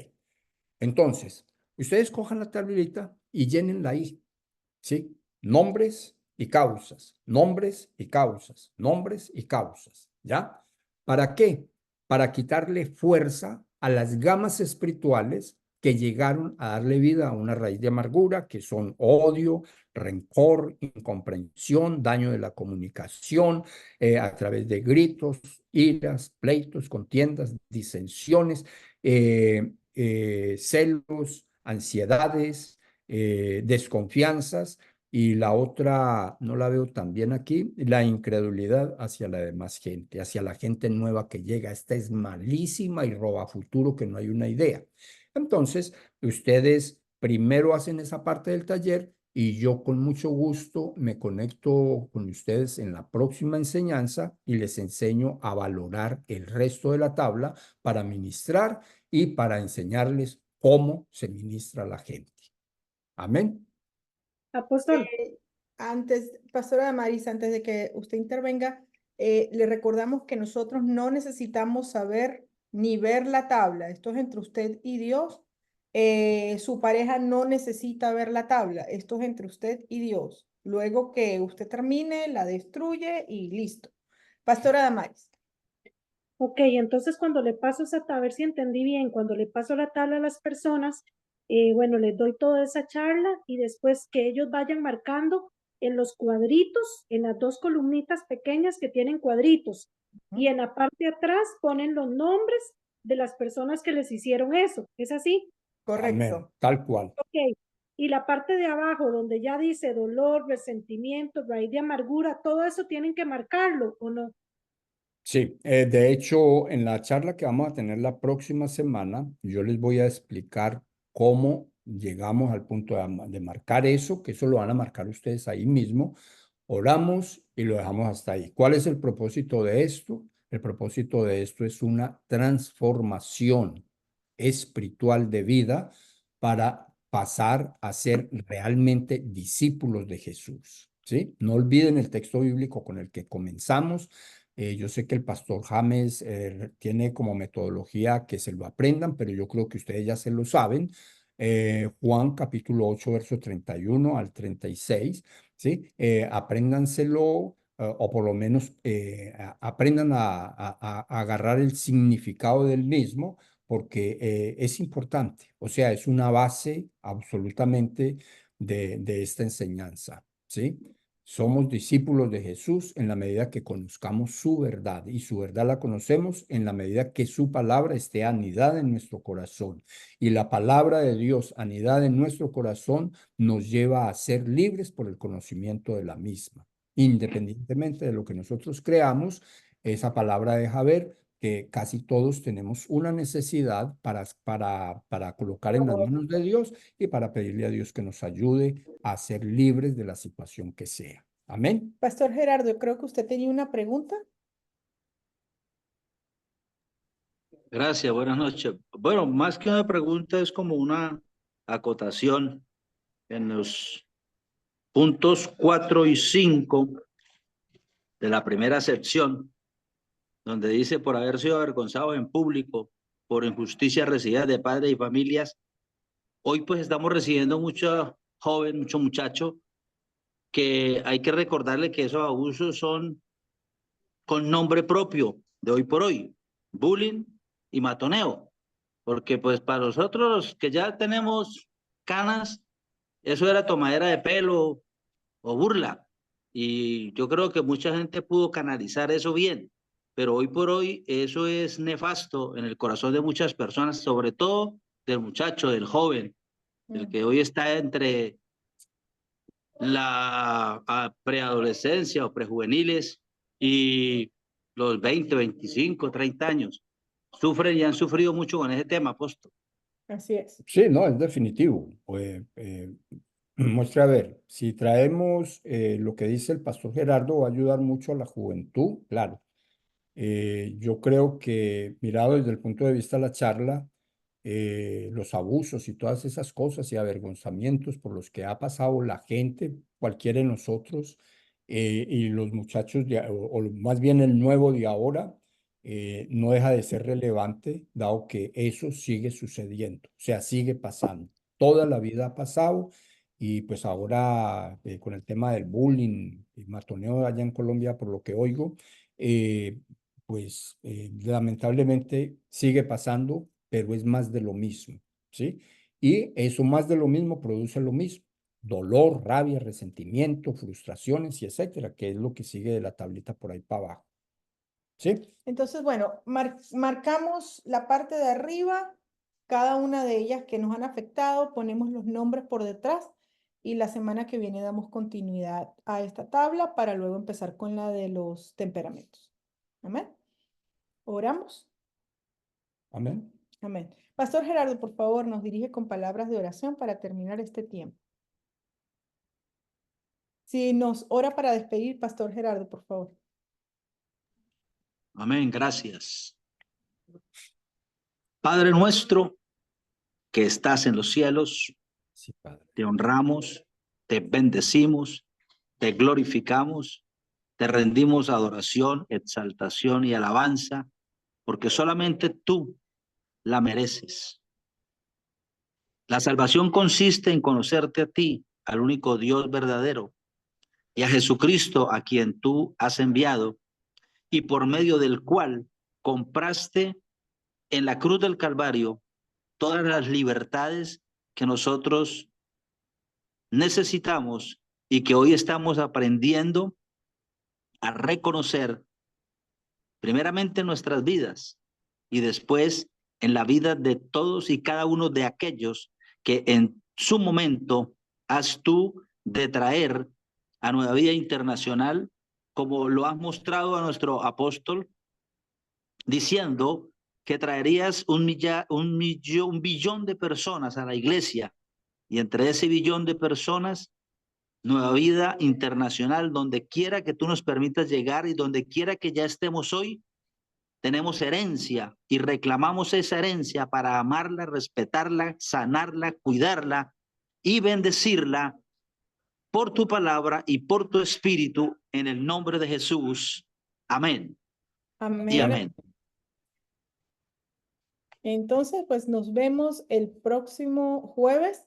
Entonces, ustedes cojan la tablita y llénenla ahí, ¿sí? Nombres y causas, nombres y causas, nombres y causas, ¿ya? ¿Para qué? Para quitarle fuerza a las gamas espirituales que llegaron a darle vida a una raíz de amargura, que son odio, rencor, incomprensión, daño de la comunicación, a través de gritos, iras, pleitos, contiendas, disensiones, celos, ansiedades, desconfianzas, y la otra, no la veo tan bien aquí, la incredulidad hacia la demás gente, hacia la gente nueva que llega. Esta es malísima y roba futuro que no hay una idea. Entonces, ustedes primero hacen esa parte del taller, y yo con mucho gusto me conecto con ustedes en la próxima enseñanza y les enseño a valorar el resto de la tabla para ministrar y para enseñarles cómo se ministra a la gente. Amén. Apóstol, Pastora Marisa, antes de que usted intervenga, le recordamos que nosotros no necesitamos saber ni ver la tabla. Esto es entre usted y Dios. su pareja no necesita ver la tabla. Esto es entre usted y Dios. Luego que usted termine, la destruye y listo. Pastora Damaris. Ok, entonces cuando le paso esa tabla, a ver si entendí bien, cuando le paso la tabla a las personas, bueno, les doy toda esa charla y después que ellos vayan marcando en los cuadritos, en las dos columnitas pequeñas que tienen cuadritos, y en la parte de atrás ponen los nombres de las personas que les hicieron eso. ¿Es así? Amén, Correcto. tal cual. Ok. Y la parte de abajo, donde ya dice dolor, resentimiento, raíz de amargura, todo eso tienen que marcarlo, ¿o no? Sí, de hecho, en la charla que vamos a tener la próxima semana, yo les voy a explicar cómo llegamos al punto de marcar eso, que eso lo van a marcar ustedes ahí mismo. Oramos y lo dejamos hasta ahí. ¿Cuál es el propósito de esto? El propósito de esto es una transformación espiritual de vida para pasar a ser realmente discípulos de Jesús. ¿Sí? No olviden el texto bíblico con el que comenzamos. Yo sé que el pastor James tiene como metodología que se lo aprendan, pero yo creo que ustedes ya se lo saben. Juan capítulo 8, verso 31 al 36, ¿sí? Apréndanselo, o por lo menos aprendan a agarrar el significado del mismo, porque es importante. O sea, es una base absolutamente de esta enseñanza, ¿sí? Somos discípulos de Jesús en la medida que conozcamos su verdad, y su verdad la conocemos en la medida que su palabra esté anidada en nuestro corazón. Y la palabra de Dios anidada en nuestro corazón nos lleva a ser libres por el conocimiento de la misma. Independientemente de lo que nosotros creamos, esa palabra deja ver que casi todos tenemos una necesidad para colocar en las manos de Dios y para pedirle a Dios que nos ayude a ser libres de la situación que sea. Amén. Pastor Gerardo, creo que usted tenía una pregunta. Gracias, buenas noches. Bueno, más que una pregunta es como una acotación en los puntos 4 y 5 de la primera sección, donde dice por haber sido avergonzados en público por injusticias recibidas de padres y familias. Hoy pues estamos recibiendo muchos jóvenes, muchos muchachos, que hay que recordarle que esos abusos son con nombre propio de hoy por hoy, bullying y matoneo. Porque pues para nosotros que ya tenemos canas, eso era tomadera de pelo o burla. Y yo creo que mucha gente pudo canalizar eso bien, pero hoy por hoy eso es nefasto en el corazón de muchas personas, sobre todo del muchacho, del joven, el que hoy está entre la preadolescencia o prejuveniles y los 20, 25, 30 años. Sufren y han sufrido mucho con ese tema, apóstol. Así es. Sí, no, es definitivo. Muestre a ver, si traemos lo que dice el pastor Gerardo, va a ayudar mucho a la juventud, claro. Yo creo que, mirado desde el punto de vista de la charla, los abusos y todas esas cosas y avergonzamientos por los que ha pasado la gente, cualquiera de nosotros, y los muchachos, o más bien el nuevo de ahora, no deja de ser relevante, dado que eso sigue sucediendo, o sea, sigue pasando. Toda la vida ha pasado, y pues ahora con el tema del bullying y matoneo allá en Colombia, por lo que oigo, pues lamentablemente sigue pasando, pero es más de lo mismo, ¿sí? Y eso más de lo mismo produce lo mismo: dolor, rabia, resentimiento, frustraciones y etcétera, que es lo que sigue de la tablita por ahí para abajo, ¿sí? Entonces, bueno, marcamos la parte de arriba, cada una de ellas que nos han afectado, ponemos los nombres por detrás y la semana que viene damos continuidad a esta tabla para luego empezar con la de los temperamentos. Amén. Oramos. Amén. Amén. Pastor Gerardo, por favor, nos dirige con palabras de oración para terminar este tiempo. Si nos ora para despedir, Pastor Gerardo, por favor. Amén, gracias. Padre nuestro que estás en los cielos, Sí, Padre. te honramos, te bendecimos, te glorificamos, te rendimos adoración, exaltación y alabanza, porque solamente tú la mereces. La salvación consiste en conocerte a ti, al único Dios verdadero, y a Jesucristo a quien tú has enviado, y por medio del cual compraste en la cruz del Calvario todas las libertades que nosotros necesitamos y que hoy estamos aprendiendo a reconocer primeramente en nuestras vidas y después en la vida de todos y cada uno de aquellos que en su momento has tú de traer a Nueva Vida Internacional, como lo has mostrado a nuestro apóstol, diciendo que traerías un billón de personas a la iglesia, y entre ese billón de personas, Nueva Vida Internacional, donde quiera que tú nos permitas llegar y donde quiera que ya estemos hoy, tenemos herencia y reclamamos esa herencia para amarla, respetarla, sanarla, cuidarla y bendecirla por tu palabra y por tu espíritu, en el nombre de Jesús. Amén y Amén. amén. Entonces, pues nos vemos el próximo jueves